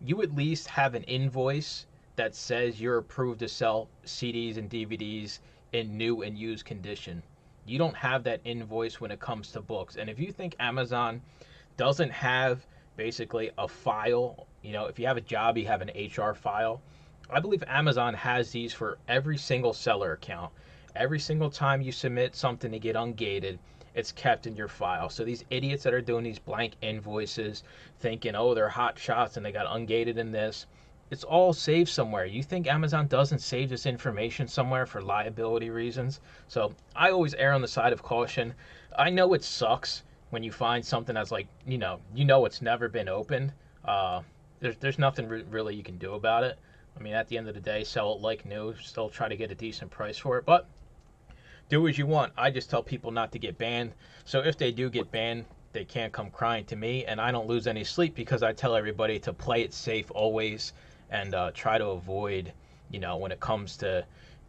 you at least have an invoice that says you're approved to sell CDs and DVDs in new and used condition. You don't have that invoice when it comes to books. And if you think Amazon doesn't have basically a file, if you have a job, you have an HR file. I believe Amazon has these for every single seller account. Every single time you submit something to get ungated, it's kept in your file. So these idiots that are doing these blank invoices, thinking, oh, they're hot shots and they got ungated in this, it's all saved somewhere. You think Amazon doesn't save this information somewhere for liability reasons? So I always err on the side of caution. I know it sucks when you find something that's like, it's never been opened. There's nothing really you can do about it. I mean, at the end of the day, sell it like new, still try to get a decent price for it, but do as you want. I just tell people not to get banned. So if they do get banned, they can't come crying to me, and I don't lose any sleep because I tell everybody to play it safe always and try to avoid, when it comes to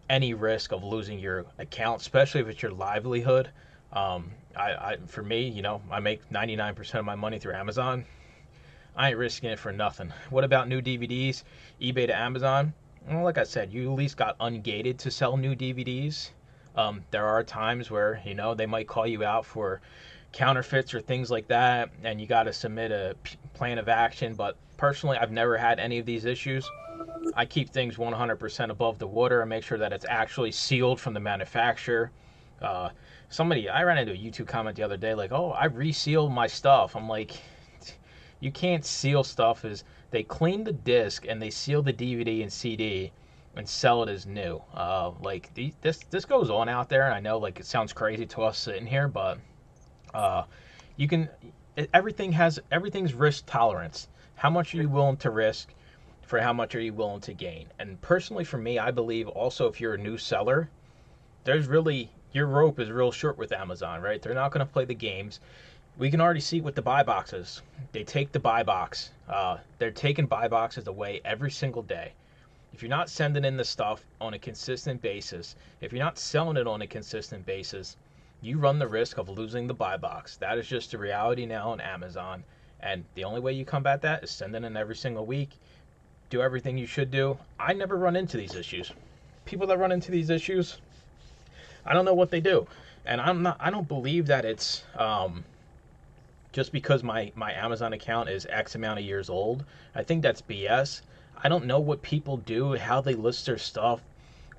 any risk of losing your account, especially if it's your livelihood. For me, I make 99% of my money through Amazon. I ain't risking it for nothing. What about new DVDs? eBay to Amazon? Well, like I said, you at least got ungated to sell new DVDs. There are times where, they might call you out for counterfeits or things like that, and you got to submit a plan of action. But personally, I've never had any of these issues. I keep things 100% above the water and make sure that it's actually sealed from the manufacturer. I ran into a YouTube comment the other day like, oh, I resealed my stuff. I'm like, you can't seal stuff. They clean the disc and they seal the DVD and CD and sell it as new. This goes on out there. I know it sounds crazy to us sitting here, but everything's risk tolerance. How much are you willing to risk for how much are you willing to gain? And personally for me, I believe also if you're a new seller, your rope is real short with Amazon, right? They're not going to play the games. We can already see with the buy boxes. They take the buy box. They're taking buy boxes away every single day. If you're not sending in the stuff on a consistent basis, if you're not selling it on a consistent basis, you run the risk of losing the buy box. That is just the reality now on Amazon. And the only way you combat that is send it in every single week. Do everything you should do. I never run into these issues. People that run into these issues, I don't know what they do. And I don't believe that it's just because my Amazon account is X amount of years old. I think that's BS. I don't know what people do, how they list their stuff,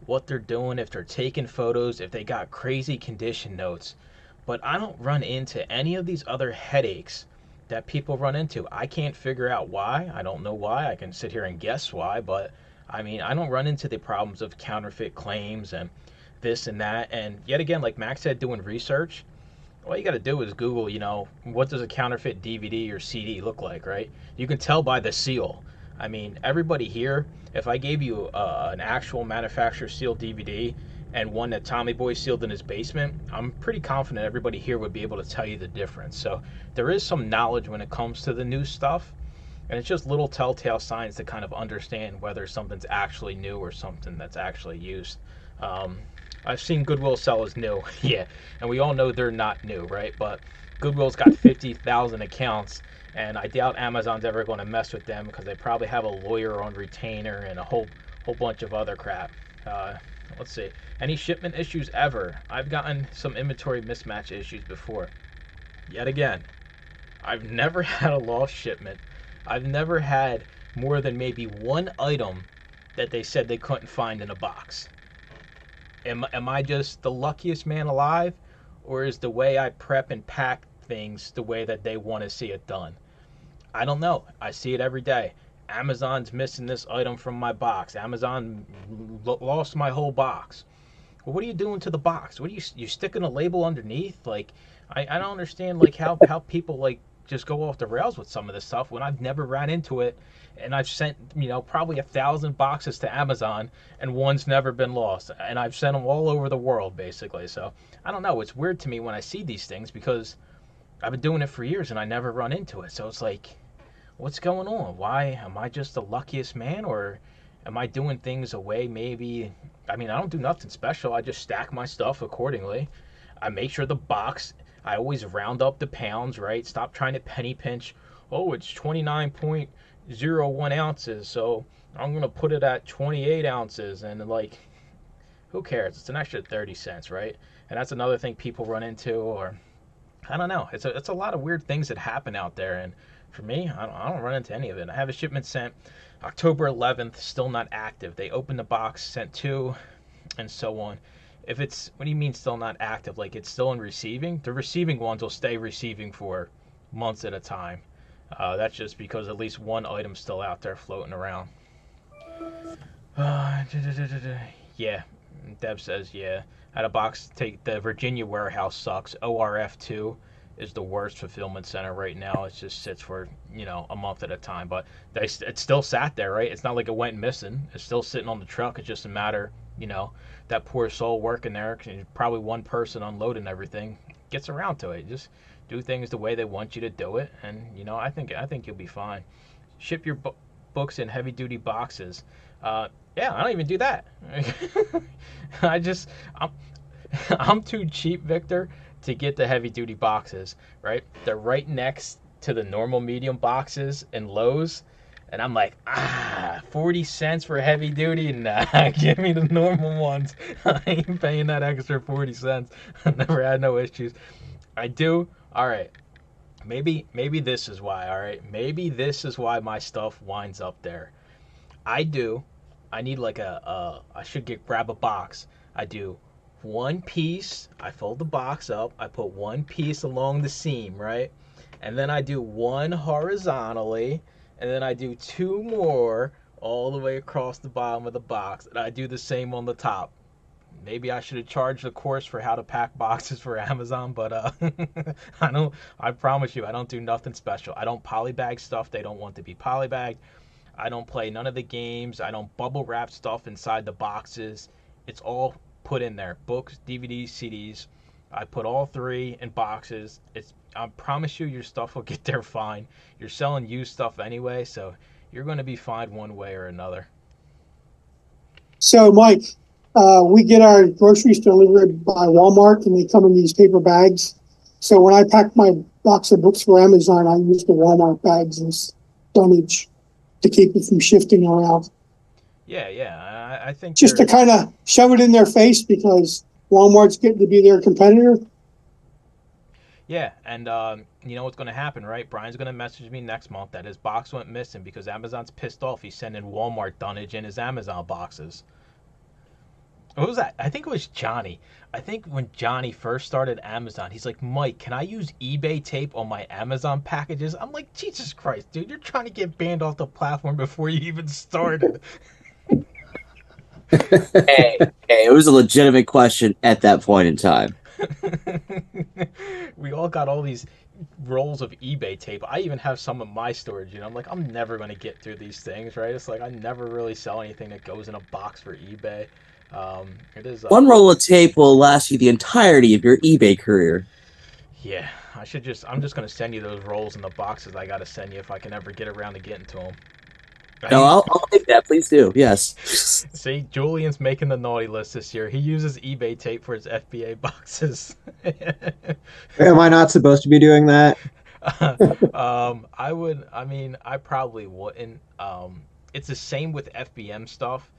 what they're doing, if they're taking photos, if they got crazy condition notes. But I don't run into any of these other headaches that people run into. I can't figure out why. I don't know why. I can sit here and guess why, but I mean, I don't run into the problems of counterfeit claims and this and that. And yet again, like Max said, doing research, all you got to do is Google, what does a counterfeit DVD or CD look like, right? You can tell by the seal. I mean, everybody here, if I gave you an actual manufacturer sealed DVD and one that Tommy Boy sealed in his basement, I'm pretty confident everybody here would be able to tell you the difference. So there is some knowledge when it comes to the new stuff, and it's just little telltale signs to kind of understand whether something's actually new or something that's actually used. I've seen Goodwill sell as new, yeah, and we all know they're not new, right? But Goodwill's got 50,000 accounts, and I doubt Amazon's ever going to mess with them because they probably have a lawyer on retainer and a whole bunch of other crap. Let's see. Any shipment issues ever? I've gotten some inventory mismatch issues before. Yet again, I've never had a lost shipment. I've never had more than maybe one item that they said they couldn't find in a box. Am I just the luckiest man alive? or is the way I prep and pack things the way that they want to see it done? I don't know. I see it every day. Amazon's missing this item from my box. Amazon lost my whole box. Well, what are you doing to the box? What are you sticking a label underneath? Like, I don't understand like how people like just go off the rails with some of this stuff when I've never ran into it, and I've sent probably 1,000 boxes to Amazon and one's never been lost, and I've sent them all over the world basically. So I don't know. It's weird to me when I see these things because I've been doing it for years and I never run into it. So it's like, what's going on? Why am I just the luckiest man, or am I doing things away? Maybe. I mean, I don't do nothing special. I just stack my stuff accordingly. I make sure the box, I always round up the pounds, right? Stop trying to penny pinch. Oh, it's 29.01 ounces, so I'm going to put it at 28 ounces. And like, who cares? It's an extra 30 cents, right? And that's another thing people run into, or I don't know. It's a lot of weird things that happen out there. And for me, I don't run into any of it. I have a shipment sent October 11th, still not active. They opened the box, sent 2, and so on. If it's, what do you mean still not active? Like it's still in receiving? The receiving ones will stay receiving for months at a time. That's just because at least one item's still out there floating around. Yeah, Deb says, yeah. Had a box take, the Virginia warehouse sucks. ORF2 is the worst fulfillment center right now. It just sits for, a month at a time. But it still sat there, right? It's not like it went missing. It's still sitting on the truck. It's just a matter, that poor soul working there, probably one person unloading everything, gets around to it. Just do things the way they want you to do it, and I think you'll be fine. Ship your books in heavy-duty boxes. Yeah, I don't even do that. I'm too cheap, Victor, to get the heavy-duty boxes, right? They're right next to the normal medium boxes in Lowe's. And I'm like, 40 cents for heavy duty? Nah, give me the normal ones. I ain't paying that extra 40 cents. I never had no issues. I do. All right. Maybe this is why, all right? Maybe this is why my stuff winds up there. I need like I should grab a box. I do one piece. I fold the box up. I put one piece along the seam, right? And then I do one horizontally. And then I do 2 more all the way across the bottom of the box. And I do the same on the top. Maybe I should have charged a course for how to pack boxes for Amazon, but I promise you, I don't do nothing special. I don't polybag stuff they don't want to be polybagged. I don't play none of the games. I don't bubble wrap stuff inside the boxes. It's all put in there. Books, DVDs, CDs. I put all 3 in boxes. I promise you your stuff will get there fine. You're selling used stuff anyway, so you're going to be fine one way or another. So, Mike, we get our groceries delivered by Walmart, and they come in these paper bags. So when I pack my box of books for Amazon, I use the Walmart bags as dunnage to keep it from shifting around. Yeah. I think just to kind of shove it in their face because Walmart's getting to be their competitor. Yeah, and you know what's going to happen, right? Brian's going to message me next month that his box went missing because Amazon's pissed off. He's sending Walmart dunnage in his Amazon boxes. What was that? I think it was Johnny. I think when Johnny first started Amazon, he's like, Mike, can I use eBay tape on my Amazon packages? I'm like, Jesus Christ, dude, you're trying to get banned off the platform before you even started. Hey, it was a legitimate question at that point in time. We all got all these rolls of eBay tape. I even have some in my storage. I'm like, I'm never going to get through these things, right? It's like I never really sell anything that goes in a box for eBay. It is one roll of tape will last you the entirety of your eBay career. Yeah, I'm just going to send you those rolls in the boxes I got to send you if I can ever get around to getting to them. No, I'll take that. Please do. Yes. See, Julian's making the naughty list this year. He uses eBay tape for his FBA boxes. Am I not supposed to be doing that? I probably wouldn't. It's the same with FBM stuff.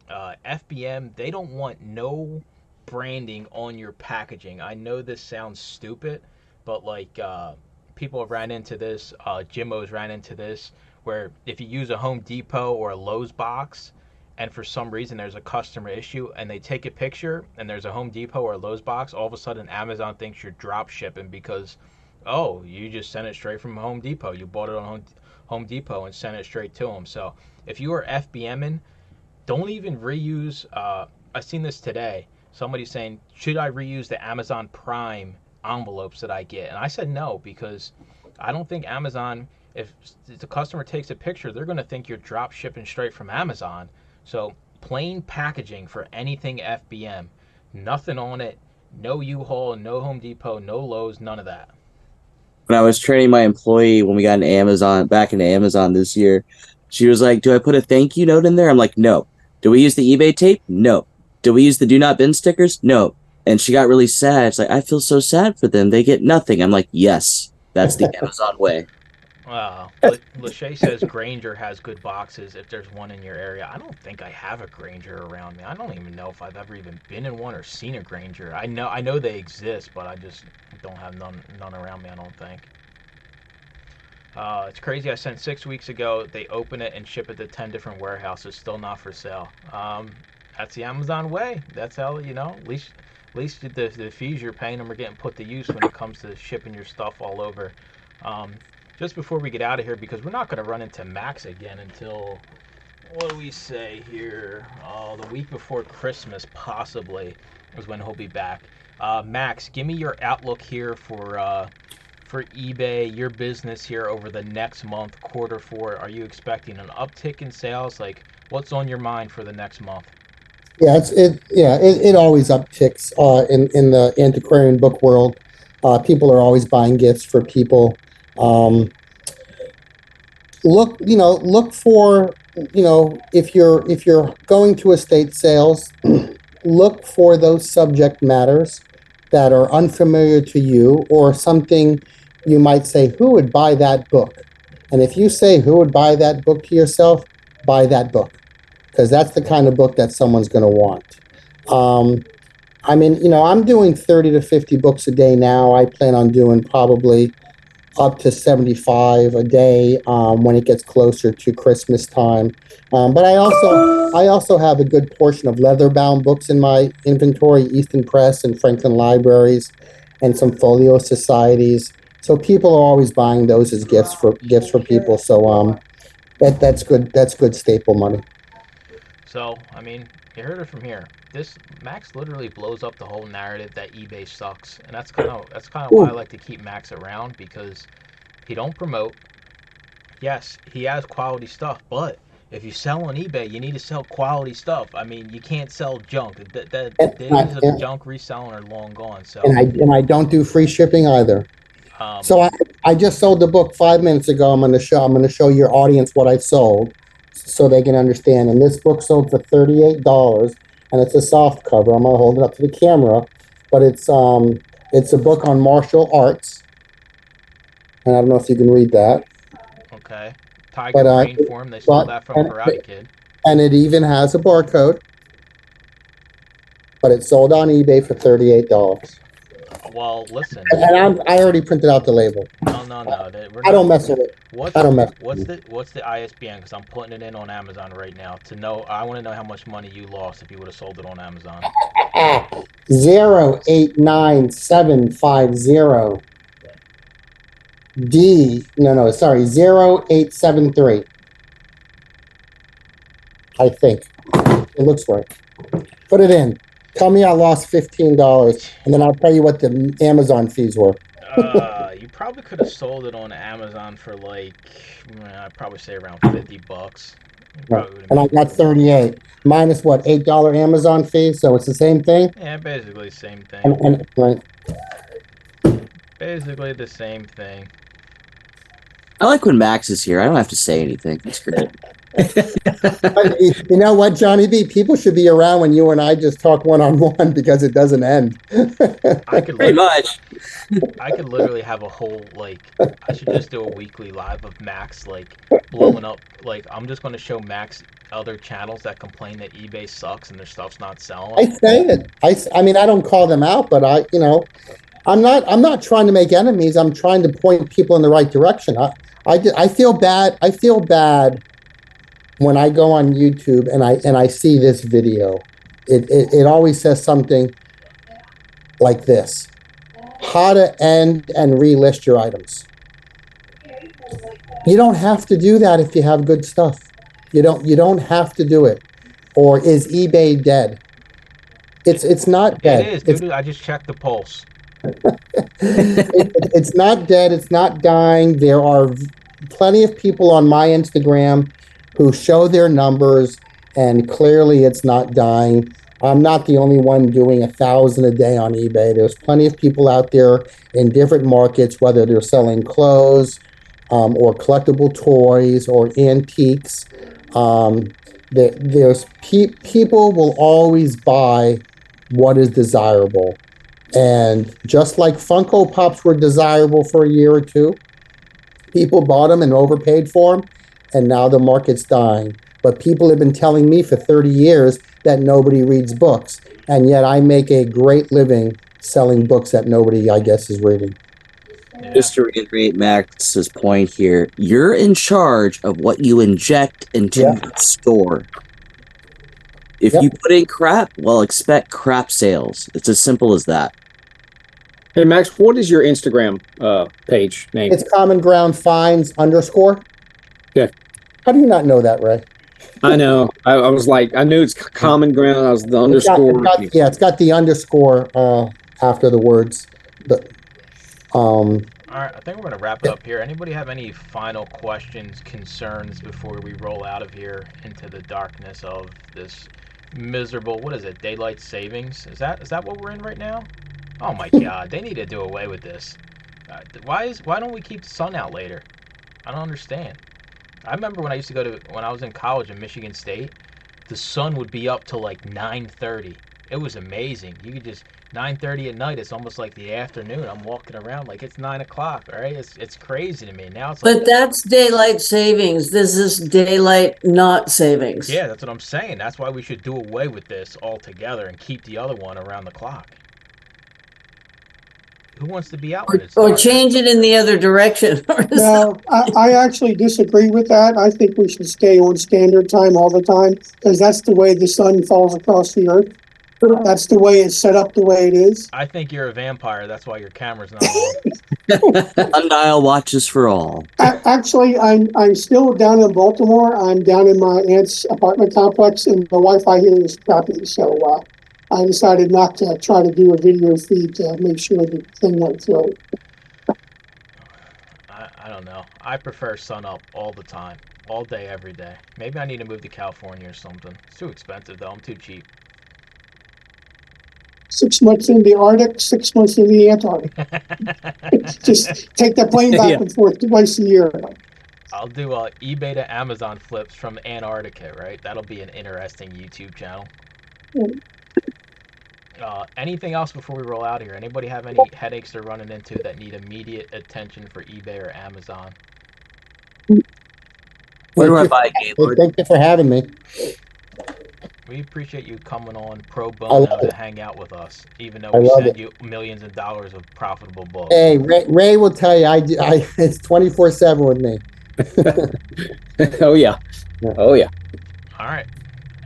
FBM, they don't want no branding on your packaging. I know this sounds stupid, but like people have ran into this. Jimmo's ran into this. Where if you use a Home Depot or a Lowe's box, and for some reason there's a customer issue and they take a picture and there's a Home Depot or a Lowe's box, all of a sudden Amazon thinks you're drop shipping because, oh, you just sent it straight from Home Depot. You bought it on Home Depot and sent it straight to them. So if you are FBMing, don't even reuse. I seen this today. Somebody saying, should I reuse the Amazon Prime envelopes that I get? And I said no, because I don't think Amazon, if the customer takes a picture, they're going to think you're drop shipping straight from Amazon. So plain packaging for anything FBM, nothing on it, no U-Haul, no Home Depot, no Lowe's, none of that. When I was training my employee when we got back into Amazon this year, she was like, do I put a thank you note in there? I'm like, no. Do we use the eBay tape? No. Do we use the do not bin stickers? No. And she got really sad. It's like, I feel so sad for them. They get nothing. I'm like, yes, that's the Amazon way. Lachey says Granger has good boxes if there's one in your area. I don't think I have a Granger around me. I don't even know if I've ever even been in one or seen a Granger. I know they exist, but I just don't have none around me, I don't think. It's crazy. I sent 6 weeks ago. They open it and ship it to 10 different warehouses. Still not for sale. That's the Amazon way. That's how, at least the fees you're paying them are getting put to use when it comes to shipping your stuff all over. Just before we get out of here, because we're not going to run into Max again until, what do we say here? The week before Christmas, possibly, is when he'll be back. Max, give me your outlook here for eBay, your business here over the next month, Q4. Are you expecting an uptick in sales? Like, what's on your mind for the next month? Yeah, it always upticks in the antiquarian book world. People are always buying gifts for people. Look for, if you're going to estate sales, look for those subject matters that are unfamiliar to you, or something you might say, who would buy that book? And if you say who would buy that book to yourself, buy that book, because that's the kind of book that someone's going to want. I'm doing 30 to 50 books a day now. I plan on doing probably up to 75 a day when it gets closer to Christmas time. But I also have a good portion of leather-bound books in my inventory, Easton Press and Franklin Libraries, and some folio societies. So people are always buying those as gifts for people. So that's good. That's good staple money. So, you heard it from here. This Max literally blows up the whole narrative that eBay sucks, and that's kind of why I like to keep Max around, because he don't promote. Yes, he has quality stuff, but if you sell on eBay, you need to sell quality stuff. You can't sell junk. The days of junk reselling are long gone. So and I don't do free shipping either. So I just sold the book 5 minutes ago. I'm going to show your audience what I sold, so they can understand. And this book sold for $38, and it's a soft cover. I'm going to hold it up to the camera, but it's a book on martial arts, and I don't know if you can read that. Okay. Tiger Rainform. They stole that from Karate Kid. And it even has a barcode, but it sold on eBay for $38. Well, listen. And I already printed out the label. No. I don't mess with it. What's the ISBN? Because I'm putting it in on Amazon right now to know. I want to know how much money you lost if you would have sold it on Amazon. 08950 0873. I think it looks right. Put it in. Tell me I lost $15, and then I'll tell you what the Amazon fees were. You probably could have sold it on Amazon for I'd probably say around $50. Right. And I got 38 minus what, $8 Amazon fee, so it's the same thing. Yeah, basically the same thing. Right. Basically the same thing. I like when Max is here. I don't have to say anything. It's great. You know what, Johnny B? People should be around when you and I just talk one-on-one, because it doesn't end. Pretty much. I could literally have a whole, I should just do a weekly live of Max, blowing up. I'm just going to show Max other channels that complain that eBay sucks and their stuff's not selling. I say it. I don't call them out, but I'm not trying to make enemies. I'm trying to point people in the right direction. I feel bad. when I go on YouTube and I see this video, it always says something like this: how to end and relist your items. You don't have to do that if you have good stuff. You don't have to do it. Or is eBay dead? It's not dead. It is, dude. I just checked the pulse. It's not dead. It's not dying. There are plenty of people on my Instagram who show their numbers, and clearly it's not dying. I'm not the only one doing 1,000 a day on eBay. There's plenty of people out there in different markets, whether they're selling clothes or collectible toys or antiques. People will always buy what is desirable. And just like Funko Pops were desirable for a year or two, people bought them and overpaid for them, and now the market's dying. But people have been telling me for 30 years that nobody reads books, and yet I make a great living selling books that nobody, I guess, is reading. Yeah. Just to reiterate Max's point here, you're in charge of what you inject into the store. If you put in crap, well, expect crap sales. It's as simple as that. Hey, Max, what is your Instagram page name? It's Common Ground Finds _ Yeah. How do you not know that, Ray? I know. I was like, I knew it's Common Ground. I was the underscore. It's got the underscore after the words. All right, I think we're going to wrap it up here. Anybody have any final questions, concerns before we roll out of here into the darkness of this miserable, what is it, daylight savings? Is that what we're in right now? Oh my God, they need to do away with this. Why don't we keep the sun out later? I don't understand. I remember when I used to when I was in college in Michigan State, the sun would be up till like 9:30. It was amazing. You could just 9:30 at night. It's almost like the afternoon. I'm walking around like it's 9 o'clock. All right, it's crazy to me now. It's like, but that's daylight savings. This is daylight not savings. Yeah, that's what I'm saying. That's why we should do away with this altogether and keep the other one around the clock. Who wants to be out when it's or dark? change it in the other direction? No, I actually disagree with that. I think we should stay on standard time all the time because that's the way the sun falls across the earth. That's the way it's set up the way it is. I think you're a vampire. That's why your camera's not on. Sundial watches for all. Actually, I'm still down in Baltimore. I'm down in my aunt's apartment complex, and the Wi-Fi here is crappy. So I decided not to try to do a video feed to make sure the thing went through. I don't know. I prefer sun up all the time, all day, every day. Maybe I need to move to California or something. It's too expensive though. I'm too cheap. 6 months in the Arctic, 6 months in the Antarctic. Just take the plane back and forth twice a year. I'll do eBay to Amazon flips from Antarctica, right? That'll be an interesting YouTube channel. Anything else before we roll out here? Anybody have any headaches they're running into that need immediate attention for eBay or Amazon? Where do I buy Gaylord? Thank you for having me. We appreciate you coming on pro bono to hang out with us, even though we send you millions of dollars of profitable books. Hey, Ray will tell you, it's 24/7 with me. Oh yeah. Oh yeah. All right,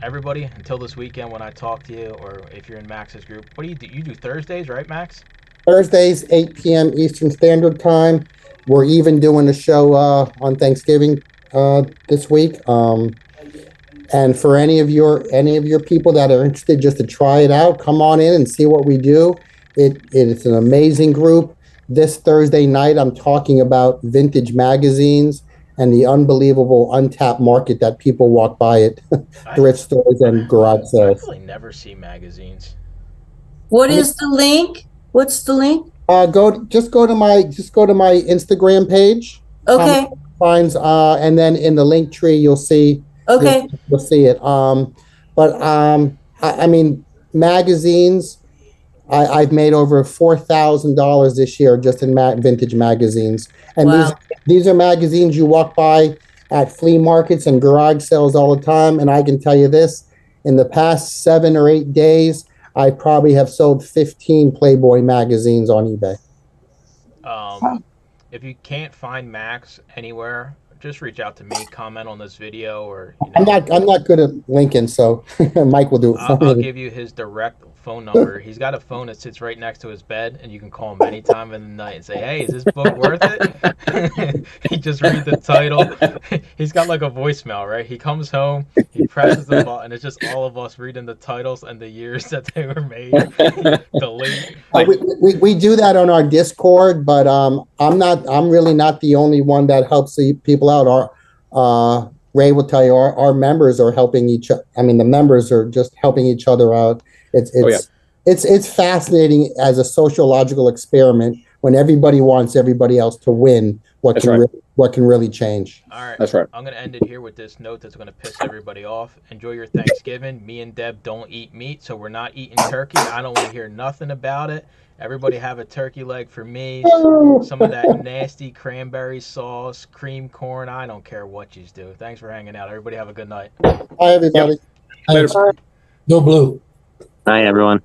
everybody. Until this weekend, when I talk to you, or if you're in Max's group, what do you do? You do Thursdays, right, Max? Thursdays, 8 p.m. Eastern Standard Time. We're even doing a show on Thanksgiving this week. And for any of your people that are interested just to try it out, come on in and see what we do. It's an amazing group. This Thursday night, I'm talking about vintage magazines and the unbelievable untapped market that people walk by at thrift stores and garage sales. I really never see magazines. What is the link? What's the link? Just go to my Instagram page. Okay. And then in the link tree you'll see. Okay. You'll see it. I mean, magazines. I've made over $4,000 this year just in vintage magazines, and wow. these are magazines you walk by at flea markets and garage sales all the time. And I can tell you this: in the past 7 or 8 days, I probably have sold 15 Playboy magazines on eBay. If you can't find Max anywhere, just reach out to me, comment on this video, or I'm not good at linking, so Mike will do it for I'll me. give you his direct phone number. He's got a phone that sits right next to his bed, and you can call him anytime in the night and say, "Hey, is this book worth it?" He just read the title. He's got like a voicemail, right? He comes home, he presses the button. It's just all of us reading the titles and the years that they were made. Delete. We do that on our Discord, but I'm really not the only one that helps the people out. Ray will tell you our members are helping the members are just helping each other out. It's fascinating as a sociological experiment when everybody wants everybody else to win. What can really change? All right, that's right. I'm gonna end it here with this note that's gonna piss everybody off. Enjoy your Thanksgiving. Me and Deb don't eat meat, so we're not eating turkey. I don't want to hear nothing about it. Everybody have a turkey leg for me. Some of that nasty cranberry sauce, cream corn. I don't care what you do. Thanks for hanging out. Everybody have a good night. Bye, everybody. Go blue. Hi, everyone.